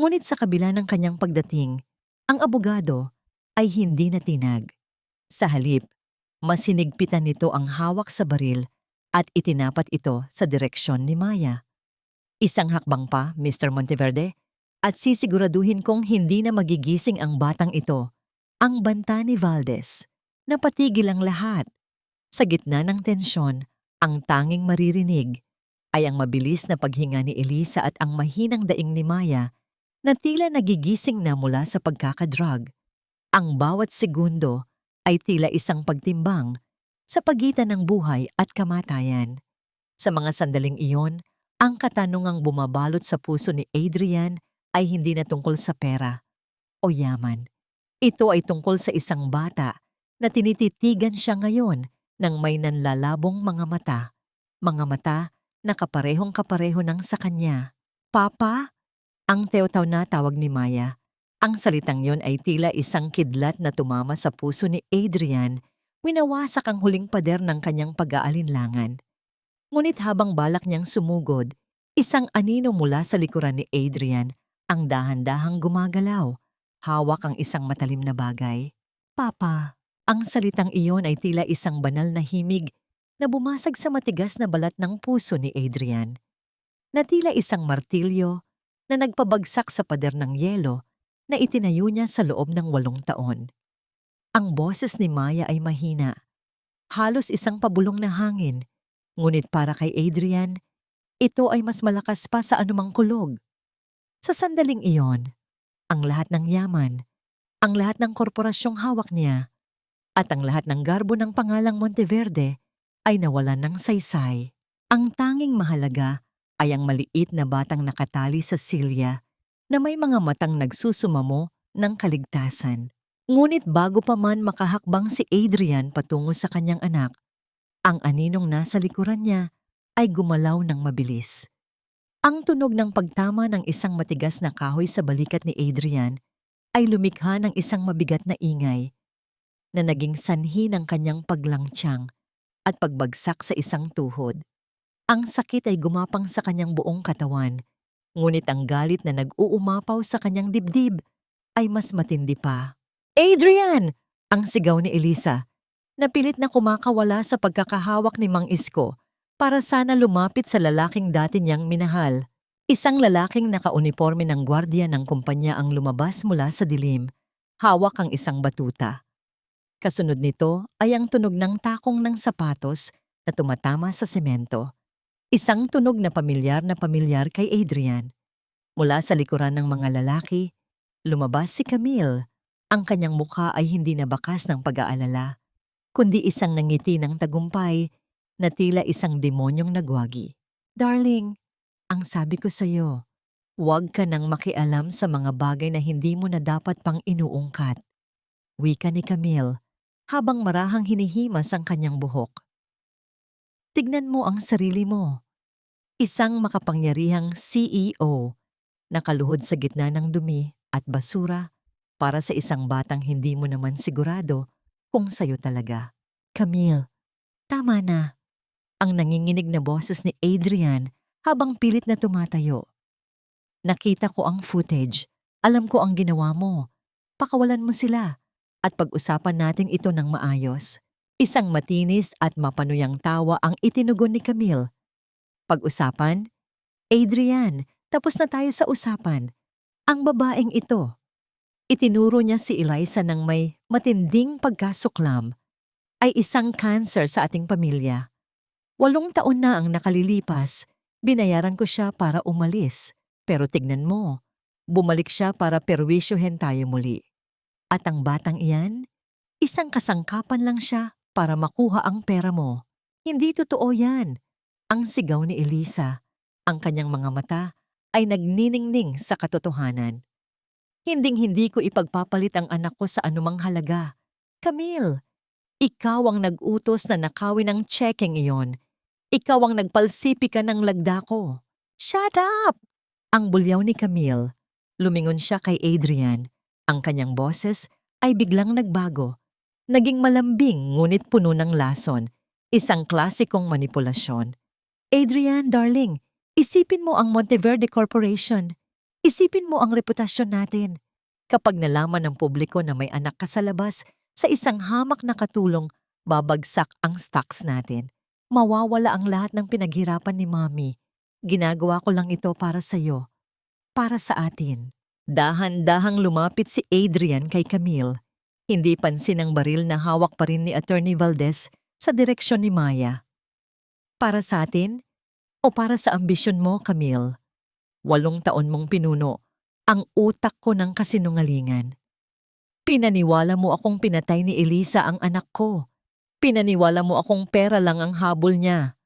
Ngunit sa kabila ng kanyang pagdating, ang abogado ay hindi natinag. Sa halip, mas hinigpitan nito ang hawak sa baril at itinapat ito sa direksyon ni Maya. Isang hakbang pa, Mr. Monteverde, at sisiguraduhin kong hindi na magigising ang batang ito, ang banta ni Valdez. Napatigil ang lahat. Sa gitna ng tensyon, ang tanging maririnig ay ang mabilis na paghinga ni Elisa at ang mahinang daing ni Maya na tila nagigising na mula sa pagkakadrug. Ang bawat segundo ay tila isang pagtimbang sa pagitan ng buhay at kamatayan. Sa mga sandaling iyon, ang katanungang bumabalot sa puso ni Adrian ay hindi na tungkol sa pera o yaman. Ito ay tungkol sa isang bata na tinititigan siya ngayon ng may nanlalabong mga mata na kaparehong-kapareho ng sa kanya. Papa? Ang teotaw na tawag ni Maya. Ang salitang yon ay tila isang kidlat na tumama sa puso ni Adrian. Winawasak ang huling pader ng kanyang pag-aalinlangan. Ngunit habang balak niyang sumugod, isang anino mula sa likuran ni Adrian ang dahan-dahang gumagalaw. Hawak ang isang matalim na bagay. Papa, ang salitang iyon ay tila isang banal na himig na bumasag sa matigas na balat ng puso ni Adrian. Na tila isang martilyo na nagpabagsak sa pader ng yelo na itinayo niya sa loob ng 8 taon. Ang boses ni Maya ay mahina, halos isang pabulong na hangin, ngunit para kay Adrian, ito ay mas malakas pa sa anumang kulog. Sa sandaling iyon, ang lahat ng yaman, ang lahat ng korporasyong hawak niya, at ang lahat ng garbo ng pangalang Monteverde ay nawalan ng saysay. Ang tanging mahalaga ay ang maliit na batang nakatali sa silya na may mga matang nagsusumamo ng kaligtasan. Ngunit bago pa man makahakbang si Adrian patungo sa kanyang anak, ang aninong nasa likuran niya ay gumalaw ng mabilis. Ang tunog ng pagtama ng isang matigas na kahoy sa balikat ni Adrian ay lumikha ng isang mabigat na ingay na naging sanhi ng kanyang paglangtiyang at pagbagsak sa isang tuhod. Ang sakit ay gumapang sa kanyang buong katawan, ngunit ang galit na nag-uumapaw sa kanyang dibdib ay mas matindi pa. Adrian! Ang sigaw ni Elisa, na pilit na kumakawala sa pagkakahawak ni Mang Isko para sana lumapit sa lalaking dati niyang minahal. Isang lalaking nakauniforme ng gwardiya ng kumpanya ang lumabas mula sa dilim, hawak ang isang batuta. Kasunod nito ay ang tunog ng takong ng sapatos na tumatama sa semento. Isang tunog na pamilyar kay Adrian. Mula sa likuran ng mga lalaki, lumabas si Camille. Ang kanyang mukha ay hindi nabakas ng pag-aalala, kundi isang nangiti ng tagumpay na tila isang demonyong nagwagi. Darling, ang sabi ko sa'yo, huwag ka nang makialam sa mga bagay na hindi mo na dapat pang inuungkat. Wika ni Camille, habang marahang hinihimas ang kanyang buhok. Tignan mo ang sarili mo. Isang makapangyarihang CEO, nakaluhod sa gitna ng dumi at basura para sa isang batang hindi mo naman sigurado kung sayo talaga. Camille, tama na. Ang nanginginig na boses ni Adrian habang pilit na tumatayo. Nakita ko ang footage. Alam ko ang ginawa mo. Pakawalan mo sila at pag-usapan natin ito ng maayos. Isang matinis at mapanuyang tawa ang itinugon ni Camille. Pag-usapan? Adrian, tapos na tayo sa usapan. Ang babaeng ito. Itinuro niya si Eliza ng may matinding pagkasuklam ay isang cancer sa ating pamilya. 8 taon na ang nakalilipas, binayaran ko siya para umalis. Pero tignan mo, bumalik siya para perwisyohin tayo muli. At ang batang iyan, isang kasangkapan lang siya para makuha ang pera mo. Hindi totoo yan. Ang sigaw ni Elisa, ang kanyang mga mata ay nagniningning sa katotohanan. Hinding-hindi ko ipagpapalit ang anak ko sa anumang halaga. Camille, ikaw ang nag-utos na nakawin ang checking iyon. Ikaw ang nagpalsipikan ng lagda ko. Shut up! Ang bulyaw ni Camille. Lumingon siya kay Adrian. Ang kanyang boses ay biglang nagbago. Naging malambing ngunit puno ng lason. Isang klasikong manipulasyon. Adrian, darling, isipin mo ang Monteverde Corporation. Isipin mo ang reputasyon natin. Kapag nalaman ng publiko na may anak ka sa labas, sa isang hamak na katulong, babagsak ang stocks natin. Mawawala ang lahat ng pinaghirapan ni Mommy. Ginagawa ko lang ito para sa'yo. Para sa atin. Dahan-dahang lumapit si Adrian kay Camille. Hindi pansin ang baril na hawak pa rin ni Attorney Valdez sa direksyon ni Maya. Para sa atin? O para sa ambisyon mo, Camille? 8 taon mong pinuno ang utak ko ng kasinungalingan. Pinaniwala mo akong pinatay ni Elisa ang anak ko. Pinaniwala mo akong pera lang ang habol niya.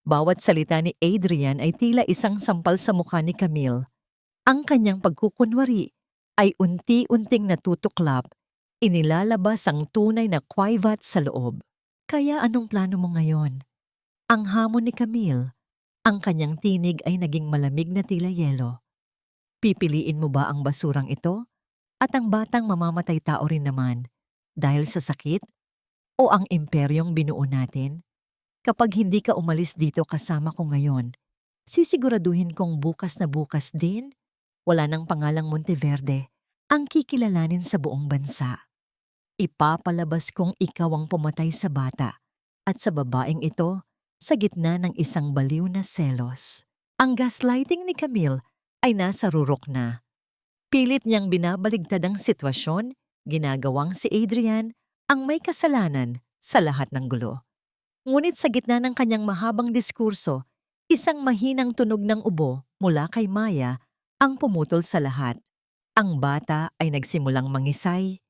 Bawat salita ni Adrian ay tila isang sampal sa mukha ni Camille. Ang kanyang pagkukunwari ay unti-unting natutuklap, inilalabas ang tunay na kwaivat sa loob. Kaya anong plano mo ngayon? Ang hamon ni Camille, ang kanyang tinig ay naging malamig na tila yelo. Pipiliin mo ba ang basurang ito? At ang batang mamamatay tao rin naman dahil sa sakit? O ang imperyong binuo natin? Kapag hindi ka umalis dito kasama ko ngayon, sisiguraduhin kong bukas na bukas din, wala nang pangalang Monteverde ang kikilalanin sa buong bansa. Ipapalabas kong ikaw ang pumatay sa bata at sa babaeng ito sa gitna ng isang baliw na selos. Ang gaslighting ni Camille ay nasa rurok na. Pilit niyang binabaligtad ang sitwasyon, ginagawang si Adrian ang may kasalanan sa lahat ng gulo. Ngunit sa gitna ng kanyang mahabang diskurso, isang mahinang tunog ng ubo mula kay Maya ang pumutol sa lahat. Ang bata ay nagsimulang mangisay.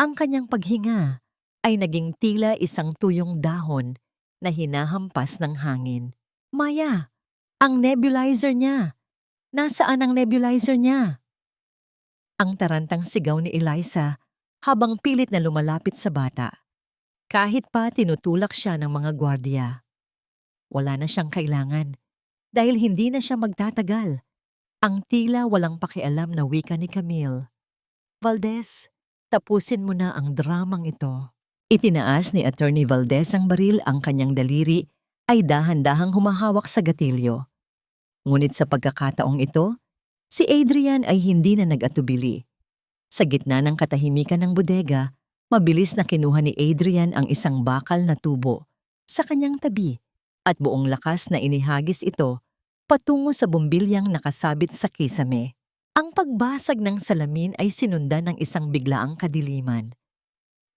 Ang kanyang paghinga ay naging tila isang tuyong dahon na hinahampas ng hangin. Maya, ang nebulizer niya. Nasaan ang nebulizer niya? Ang tarantang sigaw ni Eliza habang pilit na lumalapit sa bata. Kahit pa tinutulak siya ng mga gwardiya. Wala na siyang kailangan. dahil hindi na siya magtatagal. Ang tila walang pakialam na wika ni Camille. Valdez, tapusin mo na ang dramang ito. Itinaas ni Attorney Valdez ang baril, ang kanyang daliri ay dahan-dahang humahawak sa gatilyo. Ngunit sa pagkakataong ito, si Adrian ay hindi na nag-atubili. Sa gitna ng katahimikan ng bodega, mabilis na kinuha ni Adrian ang isang bakal na tubo sa kanyang tabi at buong lakas na inihagis ito patungo sa bumbilyang nakasabit sa kisame. Ang pagbasag ng salamin ay sinundan ng isang biglaang kadiliman.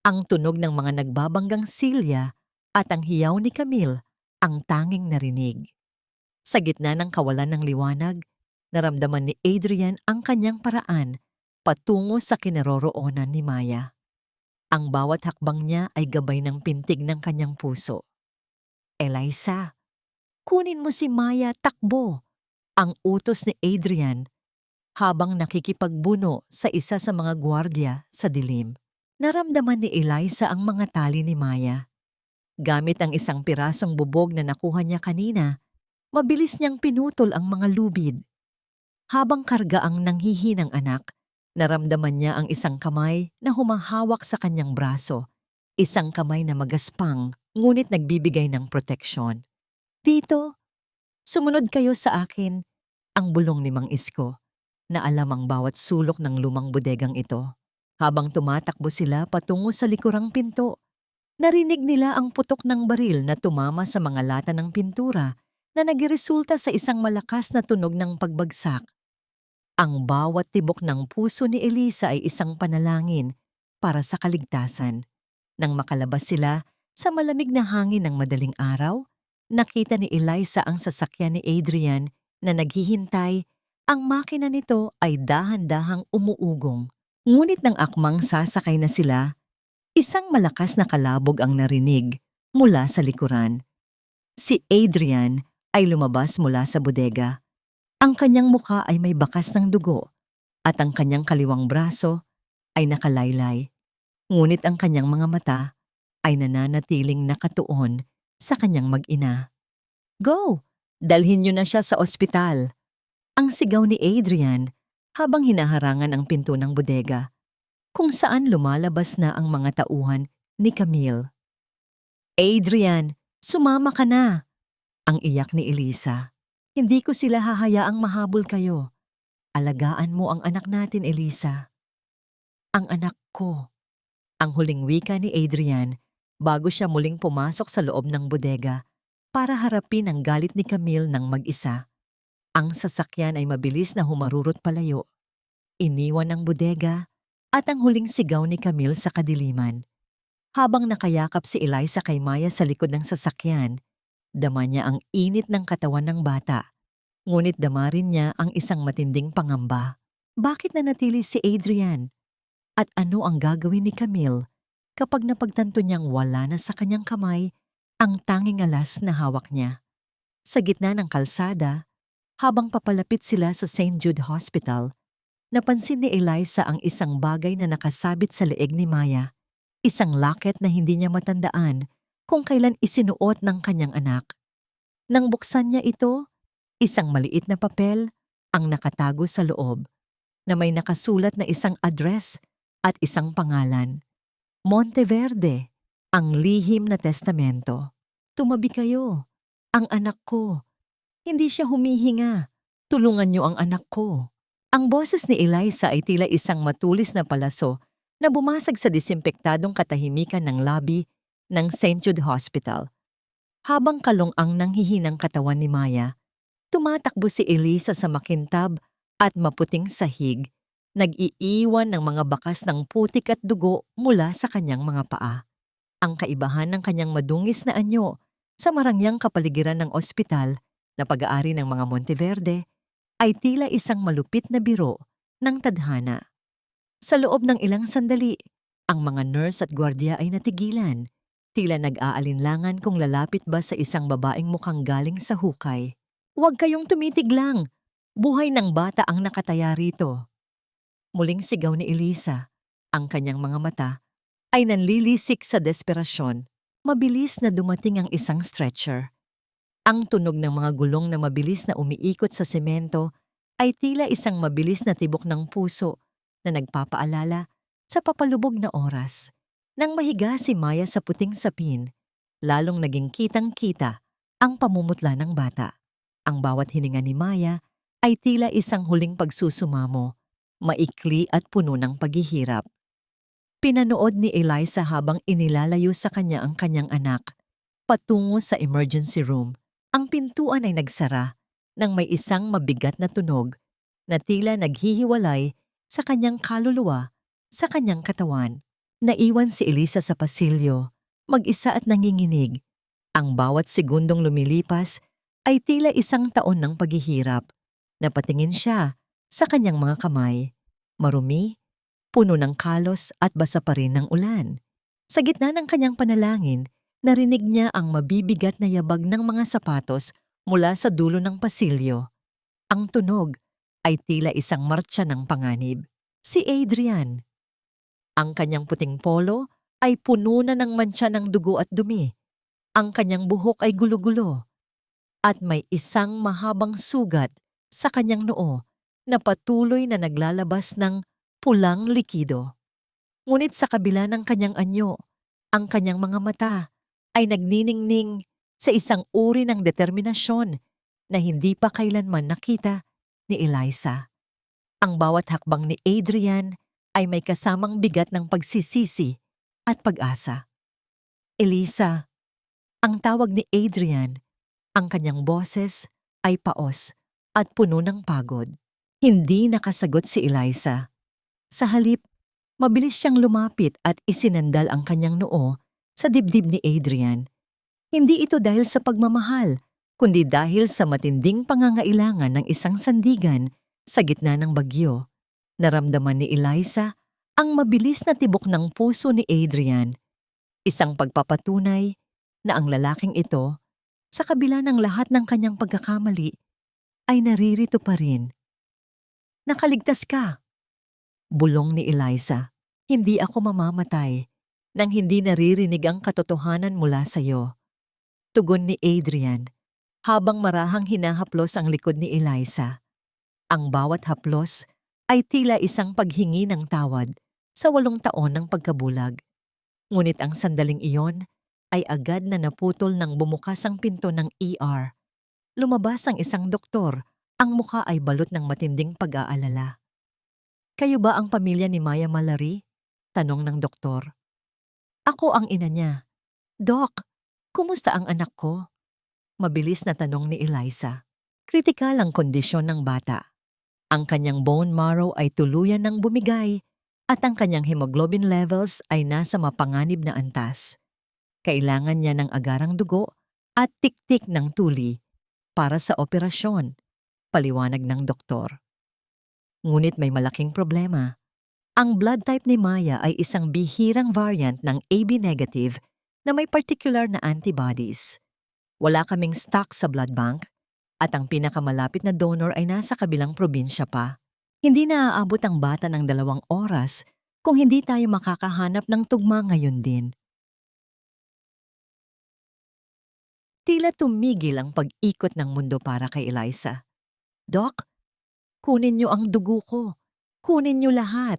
Ang tunog ng mga nagbabanggang silya at ang hiyaw ni Camille ang tanging narinig. Sa gitna ng kawalan ng liwanag, naramdaman ni Adrian ang kanyang paraan patungo sa kinaroroonan ni Maya. Ang bawat hakbang niya ay gabay ng pintig ng kanyang puso. Eliza, kunin mo si Maya, takbo! Ang utos ni Adrian habang nakikipagbuno sa isa sa mga gwardya sa dilim. Naramdaman ni Eliza ang mga tali ni Maya. Gamit ang isang pirasong bubog na nakuha niya kanina, mabilis niyang pinutol ang mga lubid. Habang karga ang nanghihinang anak, naramdaman niya ang isang kamay na humahawak sa kanyang braso. Isang kamay na magaspang, ngunit nagbibigay ng proteksyon. Tito, sumunod kayo sa akin, ang bulong ni Mang Isko, na alam ang bawat sulok ng lumang bodegang ito. Habang tumatakbo sila patungo sa likurang pinto, narinig nila ang putok ng baril na tumama sa mga lata ng pintura na nagresulta sa isang malakas na tunog ng pagbagsak. Ang bawat tibok ng puso ni Eliza ay isang panalangin para sa kaligtasan. Nang makalabas sila sa malamig na hangin ng madaling araw, nakita ni Eliza ang sasakyan ni Adrian na naghihintay. Ang makina nito ay dahan-dahang umuugong. Ngunit nang akmang sasakay na sila, isang malakas na kalabog ang narinig mula sa likuran. Si Adrian ay lumabas mula sa bodega. Ang kanyang mukha ay may bakas ng dugo at ang kanyang kaliwang braso ay nakalaylay. Ngunit ang kanyang mga mata ay nananatiling nakatuon sa kanyang mag-ina. Go! Dalhin niyo na siya sa ospital! Ang sigaw ni Adrian habang hinaharangan ang pinto ng bodega, kung saan lumalabas na ang mga tauhan ni Camille. Adrian, sumama ka na! Ang iyak ni Eliza. Hindi ko sila hahayaang mahabol kayo. Alagaan mo ang anak natin, Eliza. Ang anak ko. Ang huling wika ni Adrian bago siya muling pumasok sa loob ng bodega para harapin ang galit ni Camille ng mag-isa. Ang sasakyan ay mabilis na humarurot palayo. Iniwan ang bodega at ang huling sigaw ni Camille sa kadiliman. Habang nakayakap si Eliza kay Maya sa likod ng sasakyan, dama niya ang init ng katawan ng bata. Ngunit dama rin niya ang isang matinding pangamba. Bakit nanatili si Adrian? At ano ang gagawin ni Camille kapag napagtanto niyang wala na sa kanyang kamay ang tanging alas na hawak niya? Sa gitna ng kalsada, habang papalapit sila sa St. Jude Hospital, napansin ni Eliza ang isang bagay na nakasabit sa leeg ni Maya. Isang locket na hindi niya matandaan kung kailan isinuot ng kanyang anak. Nang buksan niya ito, isang maliit na papel ang nakatago sa loob na may nakasulat na isang address at isang pangalan. Monteverde, ang lihim na testamento. Tumabi kayo, ang anak ko. Hindi siya humihinga. Tulungan niyo ang anak ko. Ang boses ni Eliza ay tila isang matulis na palaso na bumasag sa disimpektadong katahimikan ng lobby ng St. Jude Hospital. Habang kalong ang nanghihinang katawan ni Maya, tumatakbo si Eliza sa makintab at maputing sahig, nag-iiwan ng mga bakas ng putik at dugo mula sa kanyang mga paa. Ang kaibahan ng kanyang madungis na anyo sa marangyang kapaligiran ng ospital na pag-aari ng mga Monteverde ay tila isang malupit na biro ng tadhana. Sa loob ng ilang sandali, ang mga nurse at gwardiya ay natigilan, tila nag-aalinlangan kung lalapit ba sa isang babaeng mukhang galing sa hukay. Huwag kayong tumitig lang! Buhay ng bata ang nakataya rito. Muling sigaw ni Eliza. Ang kanyang mga mata ay nanlilisik sa desperasyon. Mabilis na dumating ang isang stretcher. Ang tunog ng mga gulong na mabilis na umiikot sa semento ay tila isang mabilis na tibok ng puso na nagpapaalala sa papalubog na oras. Nang mahiga si Maya sa puting sapin, lalong naging kitang-kita ang pamumutla ng bata. Ang bawat hininga ni Maya ay tila isang huling pagsusumamo, maikli at puno ng paghihirap. Pinanood ni Eliza habang inilalayo sa kanya ang kanyang anak, patungo sa emergency room. Ang pintuan ay nagsara nang may isang mabigat na tunog na tila naghihiwalay sa kanyang kaluluwa sa kanyang katawan. Naiwan si Eliza sa pasilyo, mag-isa at nanginginig. Ang bawat segundong lumilipas ay tila isang taon ng paghihirap. Napatingin siya sa kanyang mga kamay. Marumi, puno ng kalos at basa pa rin ng ulan. Sa gitna ng kanyang panalangin, narinig niya ang mabibigat na yabag ng mga sapatos mula sa dulo ng pasilyo. Ang tunog ay tila isang martsa ng panganib. Si Adrian. Ang kanyang puting polo ay puno na ng mantsa ng dugo at dumi. Ang kanyang buhok ay gulo-gulo. At may isang mahabang sugat sa kanyang noo na patuloy na naglalabas ng pulang likido. Ngunit sa kabila ng kanyang anyo, ang kanyang mga mata ay nagniningning sa isang uri ng determinasyon na hindi pa kailanman nakita ni Eliza. Ang bawat hakbang ni Adrian ay may kasamang bigat ng pagsisisi at pag-asa. Eliza, ang tawag ni Adrian, ang kanyang boses ay paos at puno ng pagod. Hindi nakasagot si Eliza. Sa halip, mabilis siyang lumapit at isinandal ang kanyang noo sa dibdib ni Adrian. Hindi ito dahil sa pagmamahal, kundi dahil sa matinding pangangailangan ng isang sandigan sa gitna ng bagyo. Naramdaman ni Eliza ang mabilis na tibok ng puso ni Adrian. Isang pagpapatunay na ang lalaking ito, sa kabila ng lahat ng kanyang pagkakamali, ay naririto pa rin. Nakaligtas ka, bulong ni Eliza. Hindi ako mamamatay nang hindi naririnig ang katotohanan mula sa iyo. Tugon ni Adrian habang marahang hinahaplos ang likod ni Eliza. Ang bawat haplos ay tila isang paghingi ng tawad sa 8 taon ng pagkabulag. Ngunit ang sandaling iyon ay agad na naputol nang bumukas ang pinto ng ER. Lumabas ang isang doktor, ang mukha ay balot ng matinding pag-aalala. Kayo ba ang pamilya ni Maya Mallory? Tanong ng doktor. Ako ang ina niya. Doc, kumusta ang anak ko? Mabilis na tanong ni Eliza. Kritikal ang kondisyon ng bata. Ang kanyang bone marrow ay tuluyan ng bumigay at ang kanyang hemoglobin levels ay nasa mapanganib na antas. Kailangan niya ng agarang dugo at tiktik ng tuli para sa operasyon, paliwanag ng doktor. Ngunit may malaking problema. Ang blood type ni Maya ay isang bihirang variant ng AB negative na may particular na antibodies. Wala kaming stock sa blood bank at ang pinakamalapit na donor ay nasa kabilang probinsya pa. Hindi na aabot ang bata ng 2 oras kung hindi tayo makakahanap ng tugma ngayon din. Tila tumigil ang pag-ikot ng mundo para kay Eliza. Doc, kunin niyo ang dugo ko. Kunin niyo lahat.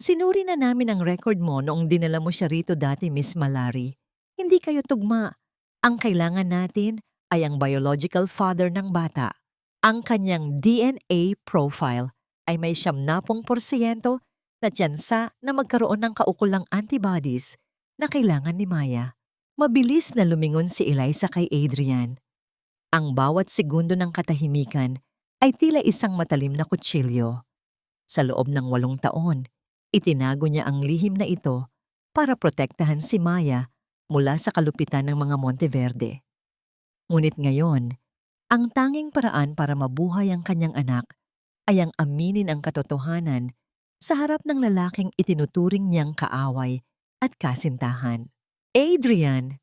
Sinuri na namin ang record mo noong dinala mo siya rito dati, Miss Mallory. Hindi kayo tugma. Ang kailangan natin ay ang biological father ng bata. Ang kanyang DNA profile ay may 70% na tsansa na magkaroon ng kaukulang antibodies na kailangan ni Maya. Mabilis na lumingon si Eliza kay Adrian. Ang bawat segundo ng katahimikan ay tila isang matalim na kutsilyo. Sa loob ng 8 taon, itinago niya ang lihim na ito para protektahan si Maya mula sa kalupitan ng mga Monteverde. Ngunit ngayon, ang tanging paraan para mabuhay ang kanyang anak ay ang aminin ang katotohanan sa harap ng lalaking itinuturing niyang kaaway at kasintahan. Adrian!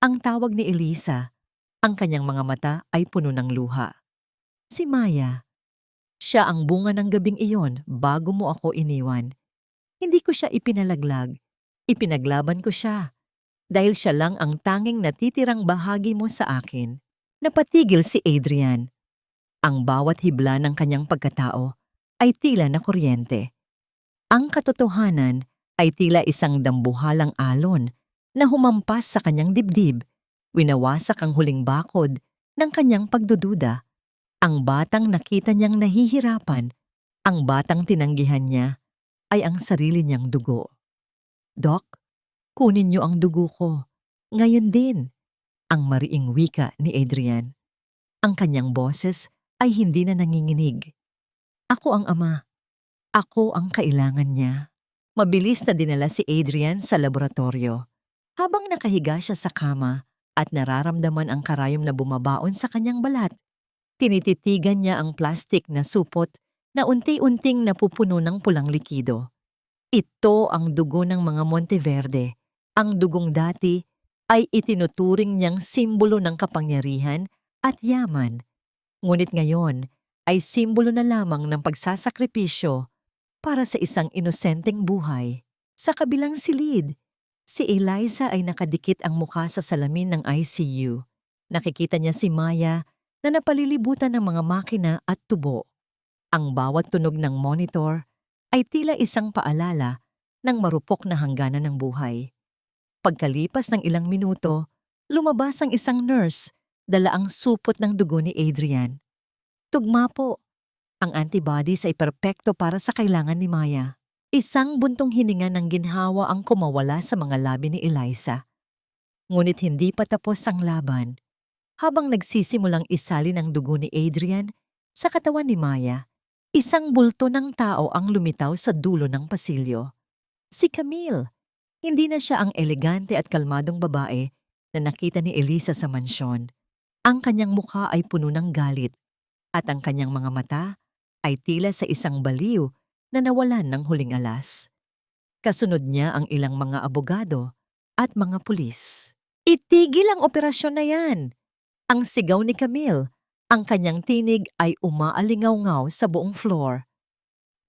Ang tawag ni Eliza, ang kanyang mga mata ay puno ng luha. Si Maya. Siya ang bunga ng gabing iyon bago mo ako iniwan. Hindi ko siya ipinalaglag. Ipinaglaban ko siya. Dahil siya lang ang tanging natitirang bahagi mo sa akin. Napatigil si Adrian. Ang bawat hibla ng kanyang pagkatao ay tila na kuryente. Ang katotohanan ay tila isang dambuhalang alon na humampas sa kanyang dibdib, winawasak ang huling bakod ng kanyang pagdududa. Ang batang nakita niyang nahihirapan, ang batang tinanggihan niya, ay ang sarili niyang dugo. Doc, kunin niyo ang dugo ko. Ngayon din, ang mariing wika ni Adrian. Ang kanyang boses ay hindi na nanginginig. Ako ang ama. Ako ang kailangan niya. Mabilis na dinala si Adrian sa laboratorio. Habang nakahiga siya sa kama at nararamdaman ang karayom na bumabaon sa kanyang balat, tinititigan niya ang plastik na supot na unti-unting napupuno ng pulang likido. Ito ang dugo ng mga Monteverde. Ang dugong dati ay itinuturing niyang simbolo ng kapangyarihan at yaman. Ngunit ngayon ay simbolo na lamang ng pagsasakripisyo para sa isang inosenteng buhay. Sa kabilang silid, si Eliza ay nakadikit ang mukha sa salamin ng ICU. Nakikita niya si Maya na napalilibutan ng mga makina at tubo. Ang bawat tunog ng monitor ay tila isang paalala ng marupok na hangganan ng buhay. Pagkalipas ng ilang minuto, lumabas ang isang nurse, dala ang supot ng dugo ni Adrian. Tugma po. Ang antibodies ay perpekto para sa kailangan ni Maya. Isang buntong hininga ng ginhawa ang kumawala sa mga labi ni Eliza. Ngunit hindi pa tapos ang laban. Habang nagsisimulang isalin ang dugo ni Adrian sa katawan ni Maya, isang bulto ng tao ang lumitaw sa dulo ng pasilyo. Si Camille. Hindi na siya ang elegante at kalmadong babae na nakita ni Eliza sa mansyon. Ang kanyang mukha ay puno ng galit at ang kanyang mga mata ay tila sa isang baliw na nawalan ng huling alas. Kasunod niya ang ilang mga abogado at mga pulis. Itigil ang operasyon na yan! Ang sigaw ni Camille. Ang kanyang tinig ay umaalingaw-ngaw sa buong floor.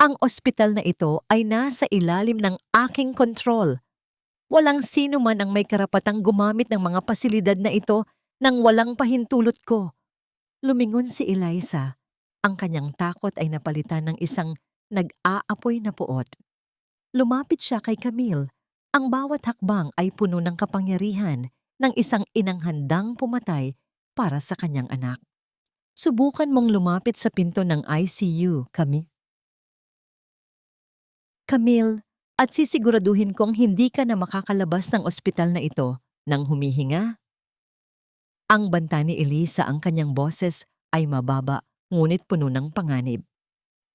Ang ospital na ito ay nasa ilalim ng aking kontrol. Walang sino man ang may karapatang gumamit ng mga pasilidad na ito nang walang pahintulot ko. Lumingon si Eliza. Ang kanyang takot ay napalitan ng isang nag-aapoy na puot. Lumapit siya kay Camille. Ang bawat hakbang ay puno ng kapangyarihan ng isang inang handang pumatay para sa kanyang anak. Subukan mong lumapit sa pinto ng ICU, Camille, at sisiguraduhin kong hindi ka na makakalabas ng ospital na ito nang humihinga. Ang banta ni Eliza, ang kanyang boses ay mababa ngunit puno ng panganib.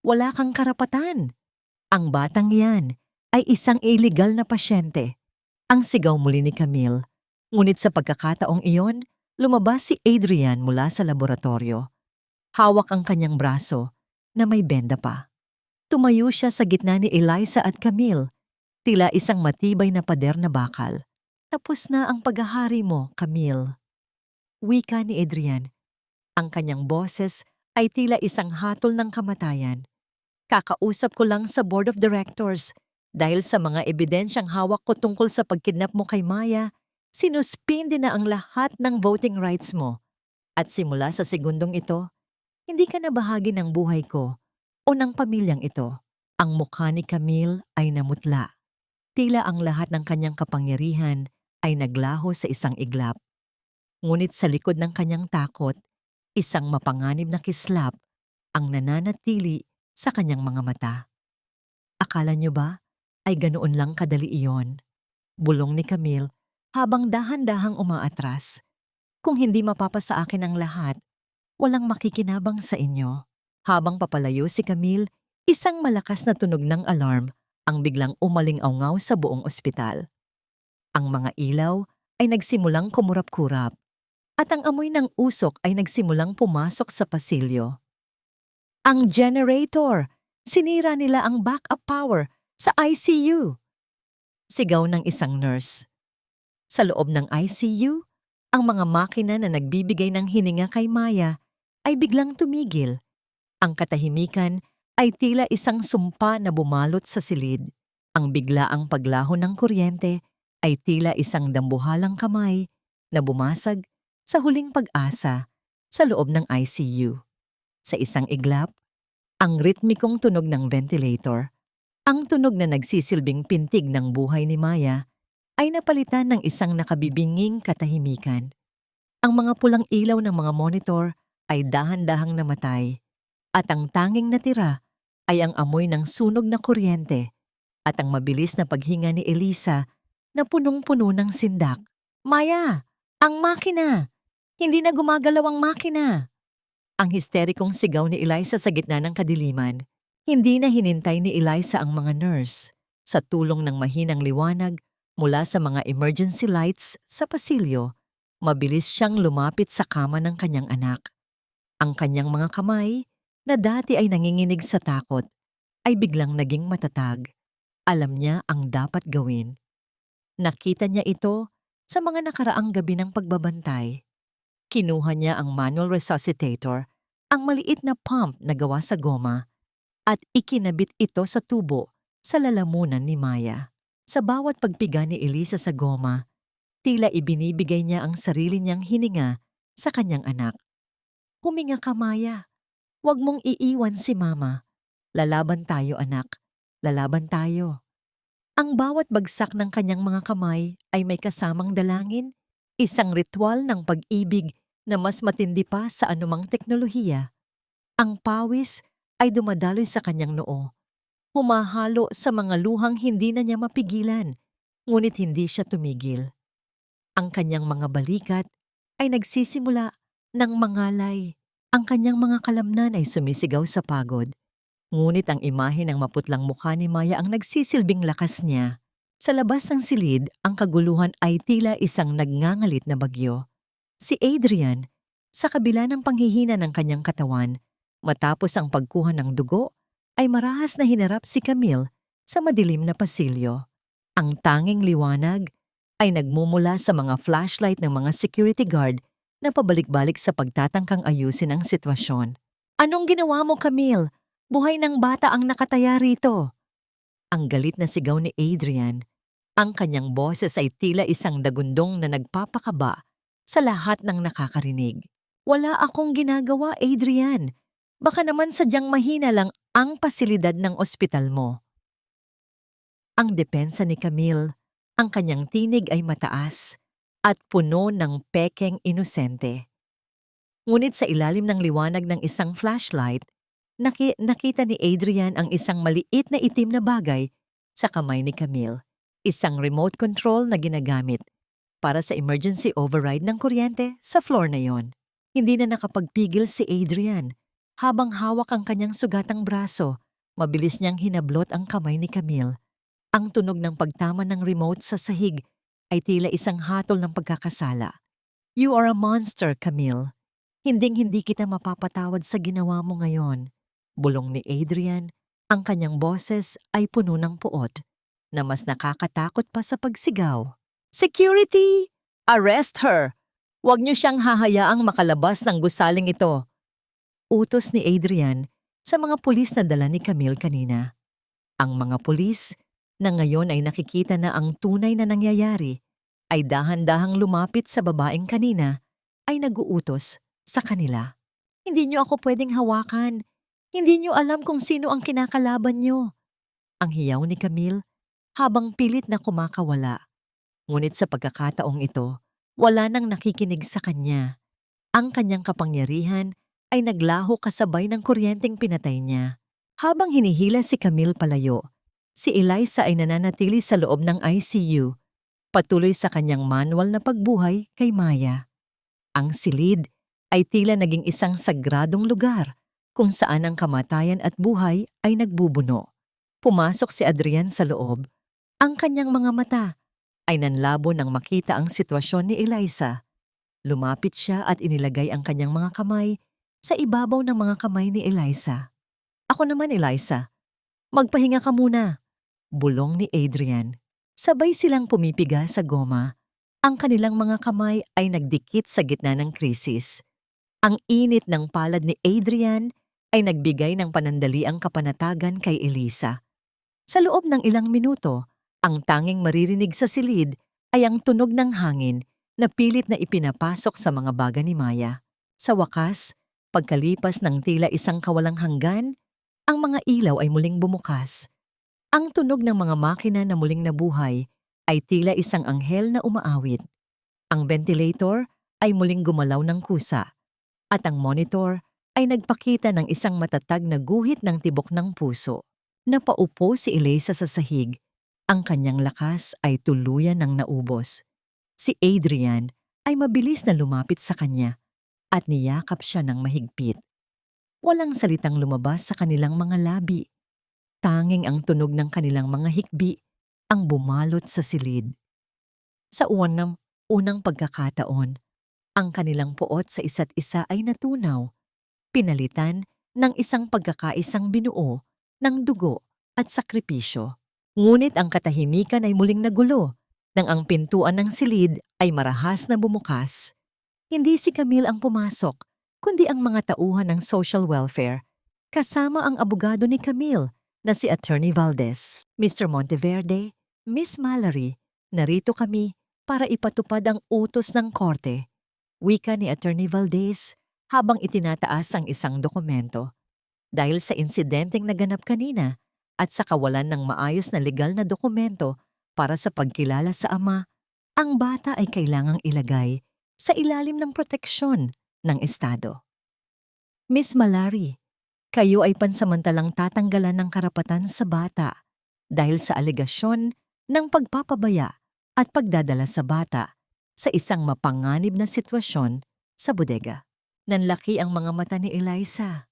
Wala kang karapatan. Ang batang yan ay isang illegal na pasyente. Ang sigaw muli ni Camille. Ngunit sa pagkakataong iyon, lumabas si Adrian mula sa laboratorio. Hawak ang kanyang braso na may benda pa. Tumayo siya sa gitna ni Eliza at Camille, tila isang matibay na pader na bakal. Tapos na ang paghahari mo, Camille. Wika ni Adrian. Ang kanyang boses ay tila isang hatol ng kamatayan. Kakausap ko lang sa board of directors dahil sa mga ebidensyang hawak ko tungkol sa pagkidnap mo kay Maya, sinuspindi na ang lahat ng voting rights mo. At simula sa segundong ito, hindi ka na bahagi ng buhay ko o ng pamilyang ito. Ang mukha ni Camille ay namutla. Tila ang lahat ng kanyang kapangyarihan ay naglaho sa isang iglap. Ngunit sa likod ng kanyang takot, isang mapanganib na kislap ang nananatili sa kanyang mga mata. Akala niyo ba ay ganoon lang kadali iyon? Bulong ni Camille habang dahan-dahang umaatras. Kung hindi mapapasa akin ang lahat, walang makikinabang sa inyo. Habang papalayo si Camille, isang malakas na tunog ng alarm ang biglang umaling-aungaw sa buong ospital. Ang mga ilaw ay nagsimulang kumurap-kurap at ang amoy ng usok ay nagsimulang pumasok sa pasilyo. Ang generator! Sinira nila ang backup power sa ICU! Sigaw ng isang nurse. Sa loob ng ICU, ang mga makina na nagbibigay ng hininga kay Maya ay biglang tumigil. Ang katahimikan ay tila isang sumpa na bumalot sa silid. Ang biglaang paglaho ng kuryente ay tila isang dambuhalang kamay na bumasag sa huling pag-asa sa loob ng ICU. Sa isang iglap, ang ritmikong tunog ng ventilator, ang tunog na nagsisilbing pintig ng buhay ni Maya, ay napalitan ng isang nakabibinging katahimikan. Ang mga pulang ilaw ng mga monitor ay dahan-dahang namatay at ang tanging natira ay ang amoy ng sunog na kuryente at ang mabilis na paghinga ni Elisa na punong-puno ng sindak. "Maya! Ang makina! Hindi na gumagalaw ang makina!" Ang histerikong sigaw ni Eliza sa gitna ng kadiliman. Hindi na hinintay ni Eliza ang mga nurse. Sa tulong ng mahinang liwanag mula sa mga emergency lights sa pasilyo, mabilis siyang lumapit sa kama ng kanyang anak. Ang kanyang mga kamay, na dati ay nanginginig sa takot, ay biglang naging matatag. Alam niya ang dapat gawin. Nakita niya ito sa mga nakaraang gabi ng pagbabantay. Kinuha niya ang manual resuscitator, ang maliit na pump na gawa sa goma, at ikinabit ito sa tubo sa lalamunan ni Maya. Sa bawat pagpiga ni Elisa sa goma, tila ibinibigay niya ang sarili niyang hininga sa kanyang anak. "Huminga ka, Maya. Huwag mong iiwan si Mama. Lalaban tayo, anak. Lalaban tayo." Ang bawat bagsak ng kanyang mga kamay ay may kasamang dalangin, isang ritual ng pag-ibig na mas matindi pa sa anumang teknolohiya. Ang pawis ay dumadaloy sa kanyang noo, humahalo sa mga luhang hindi na niya mapigilan, ngunit hindi siya tumigil. Ang kanyang mga balikat ay nagsisimula ng mangalay. Ang kanyang mga kalamnan ay sumisigaw sa pagod. Ngunit ang imahe ng maputlang mukha ni Maya ang nagsisilbing lakas niya. Sa labas ng silid, ang kaguluhan ay tila isang nagngangalit na bagyo. Si Adrian, sa kabila ng panghihina ng kanyang katawan, matapos ang pagkuha ng dugo, ay marahas na hinarap si Camille sa madilim na pasilyo. Ang tanging liwanag ay nagmumula sa mga flashlight ng mga security guard na pabalik-balik sa pagtatangkang ayusin ang sitwasyon. "Anong ginawa mo, Camille? Buhay ng bata ang nakataya rito." Ang galit na sigaw ni Adrian. Ang kanyang boses ay tila isang dagundong na nagpapakaba sa lahat ng nakakarinig. "Wala akong ginagawa, Adrian. Baka naman sadyang mahina lang ang pasilidad ng ospital mo." Ang depensa ni Camille, ang kanyang tinig ay mataas at puno ng pekeng inosente. Ngunit sa ilalim ng liwanag ng isang flashlight, nakita ni Adrian ang isang maliit na itim na bagay sa kamay ni Camille. Isang remote control na ginagamit para sa emergency override ng kuryente sa floor na yon. Hindi na nakapagpigil si Adrian. Habang hawak ang kanyang sugatang braso, mabilis niyang hinablot ang kamay ni Camille. Ang tunog ng pagtama ng remote sa sahig ay tila isang hatol ng pagkakasala. "You are a monster, Camille. Hinding-hindi kita mapapatawad sa ginawa mo ngayon." Bulong ni Adrian, ang kanyang boses ay puno ng puot na mas nakakatakot pa sa pagsigaw. "Security! Arrest her! Huwag niyo siyang hahayaang makalabas ng gusaling ito." Utos ni Adrian sa mga pulis na dala ni Camille kanina. Ang mga pulis, na ngayon ay nakikita na ang tunay na nangyayari, ay dahan-dahang lumapit sa babaeng kanina ay naguutos sa kanila. "Hindi niyo ako pwedeng hawakan. Hindi niyo alam kung sino ang kinakalaban niyo." Ang hiyaw ni Camille habang pilit na kumakawala. Ngunit sa pagkakataong ito, wala nang nakikinig sa kanya. Ang kanyang kapangyarihan ay naglaho kasabay ng kuryenteng pinatay niya. Habang hinihila si Camille palayo, si Eliza ay nananatili sa loob ng ICU, patuloy sa kanyang manual na pagbuhay kay Maya. Ang silid ay tila naging isang sagradong lugar kung saan ang kamatayan at buhay ay nagbubuno. Pumasok si Adrian sa loob. Ang kanyang mga mata ay nanlabo nang makita ang sitwasyon ni Eliza. Lumapit siya at inilagay ang kanyang mga kamay sa ibabaw ng mga kamay ni Eliza. "Ako naman, Eliza. Magpahinga ka muna," bulong ni Adrian. Sabay silang pumipiga sa goma. Ang kanilang mga kamay ay nagdikit sa gitna ng krisis. Ang init ng palad ni Adrian ay nagbigay ng panandaliang kapanatagan kay Eliza. Sa loob ng ilang minuto, ang tanging maririnig sa silid ay ang tunog ng hangin na pilit na ipinapasok sa mga baga ni Maya. Sa wakas, pagkalipas ng tila isang kawalang hanggan, ang mga ilaw ay muling bumukas. Ang tunog ng mga makina na muling nabuhay ay tila isang anghel na umaawit. Ang ventilator ay muling gumalaw ng kusa at ang monitor ay nagpakita ng isang matatag na guhit ng tibok ng puso. Napaupo si Eliza sa sahig. Ang kanyang lakas ay tuluyan ng naubos. Si Adrian ay mabilis na lumapit sa kanya at niyakap siya ng mahigpit. Walang salitang lumabas sa kanilang mga labi. Tanging ang tunog ng kanilang mga hikbi ang bumalot sa silid. Sa unang pagkakataon, ang kanilang puot sa isa't isa ay natunaw, pinalitan ng isang pagkakaisang binuo ng dugo at sakripisyo. Ngunit ang katahimikan ay muling nagulo nang ang pintuan ng silid ay marahas na bumukas. Hindi si Camille ang pumasok, kundi ang mga tauhan ng social welfare, kasama ang abogado ni Camille na si Attorney Valdez. Mr. Monteverde, Miss Mallory, narito kami para ipatupad ang utos ng korte. Wika ni Attorney Valdez habang itinataas ang isang dokumento. Dahil sa insidenteng naganap kanina at sa kawalan ng maayos na legal na dokumento para sa pagkilala sa ama, ang bata ay kailangang ilagay sa ilalim ng proteksyon ng Estado. Miss Mallory, kayo ay pansamantalang tatanggalan ng karapatan sa bata dahil sa alegasyon ng pagpapabaya at pagdadala sa bata sa isang mapanganib na sitwasyon sa bodega. Nanlaki ang mga mata ni Eliza.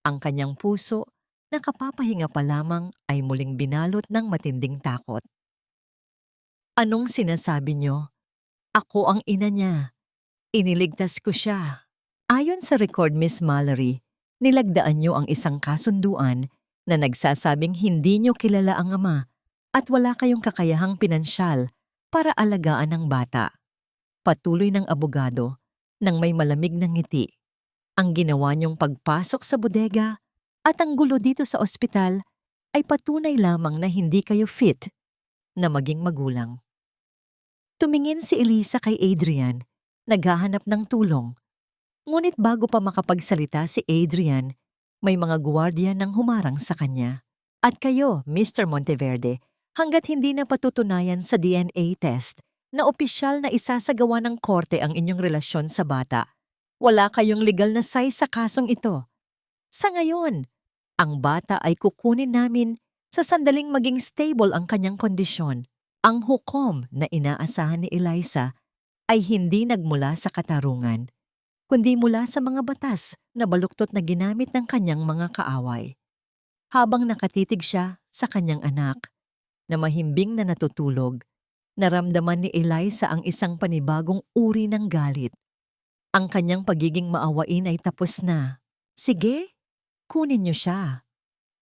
Ang kanyang puso na kapapahinga pa lamang ay muling binalot ng matinding takot. Anong sinasabi niyo? Ako ang ina niya. Iniligtas ko siya. Ayon sa record, Miss Mallory, nilagdaan niyo ang isang kasunduan na nagsasabing hindi niyo kilala ang ama at wala kayong kakayahang pinansyal para alagaan ang bata. Patuloy ng abogado nang may malamig na ngiti. Ang ginawa niyong pagpasok sa bodega at ang gulo dito sa ospital ay patunay lamang na hindi kayo fit na maging magulang. Tumingin si Eliza kay Adrian, naghahanap ng tulong. Ngunit bago pa makapagsalita si Adrian, may mga gwardiya nang humarang sa kanya. At kayo, Mr. Monteverde, hanggat hindi na patutunayan sa DNA test na opisyal na isasagawa ng korte ang inyong relasyon sa bata, wala kayong legal na say sa kasong ito. Sa ngayon, ang bata ay kukunin namin sa sandaling maging stable ang kanyang kondisyon. Ang hukom na inaasahan ni Eliza ay hindi nagmula sa katarungan, kundi mula sa mga batas na baluktot na ginamit ng kanyang mga kaaway. Habang nakatitig siya sa kanyang anak, na mahimbing na natutulog, naramdaman ni Eliza ang isang panibagong uri ng galit. Ang kanyang pagiging maawain ay tapos na. Sige, kunin niyo siya.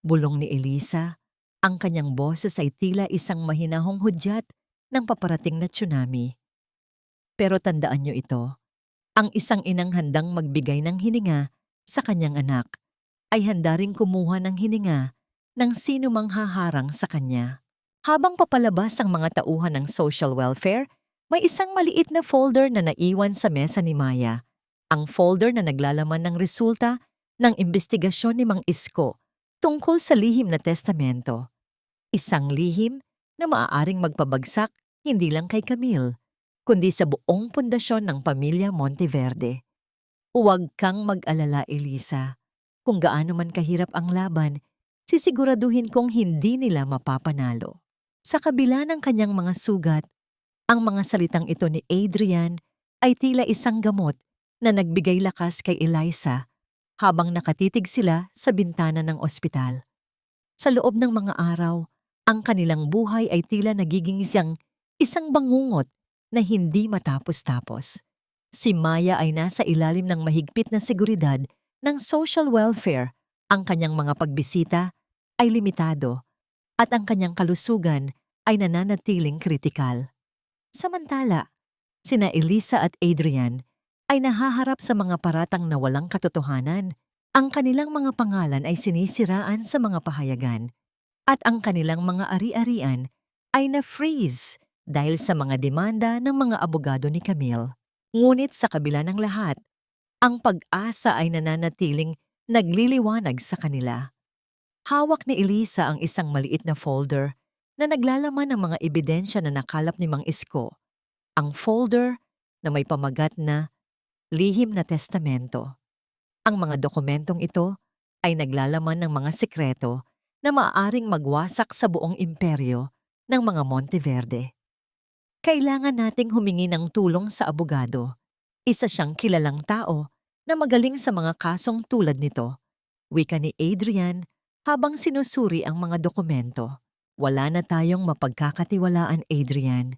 Bulong ni Eliza, ang kanyang boses ay tila isang mahinahong hudyat ng paparating na tsunami. Pero tandaan niyo ito, ang isang inang handang magbigay ng hininga sa kanyang anak ay handa ring kumuha ng hininga ng sino mang haharang sa kanya. Habang papalabas ang mga tauhan ng social welfare, may isang maliit na folder na naiwan sa mesa ni Maya. Ang folder na naglalaman ng resulta ng investigasyon ni Mang Isko tungkol sa lihim na testamento. Isang lihim na maaaring magpabagsak hindi lang kay Camille, kundi sa buong pundasyon ng pamilya Monteverde. Huwag kang mag-alala, Eliza. Kung gaano man kahirap ang laban, sisiguraduhin kong hindi nila mapapanalo. Sa kabila ng kanyang mga sugat, ang mga salitang ito ni Adrian ay tila isang gamot na nagbigay lakas kay Eliza habang nakatitig sila sa bintana ng ospital. Sa loob ng mga araw, ang kanilang buhay ay tila nagiging isang bangungot na hindi matapos-tapos. Si Maya ay nasa ilalim ng mahigpit na seguridad ng social welfare. Ang kanyang mga pagbisita ay limitado at ang kanyang kalusugan ay nananatiling kritikal. Samantala, sina Eliza at Adrian ay nahaharap sa mga paratang na walang katotohanan. Ang kanilang mga pangalan ay sinisiraan sa mga pahayagan at ang kanilang mga ari-arian ay na-freeze dahil sa mga demanda ng mga abogado ni Camille. Ngunit sa kabila ng lahat, ang pag-asa ay nananatiling nagliliwanag sa kanila. Hawak ni Elisa ang isang maliit na folder na naglalaman ng mga ebidensya na nakalap ni Mang Isko. Ang folder na may pamagat na lihim na testamento. Ang mga dokumentong ito ay naglalaman ng mga sikreto na maaaring magwasak sa buong imperyo ng mga Monteverde. Kailangan nating humingi ng tulong sa abogado. Isa siyang kilalang tao na magaling sa mga kasong tulad nito. Wika ni Adrian habang sinusuri ang mga dokumento. Wala na tayong mapagkakatiwalaan, Adrian.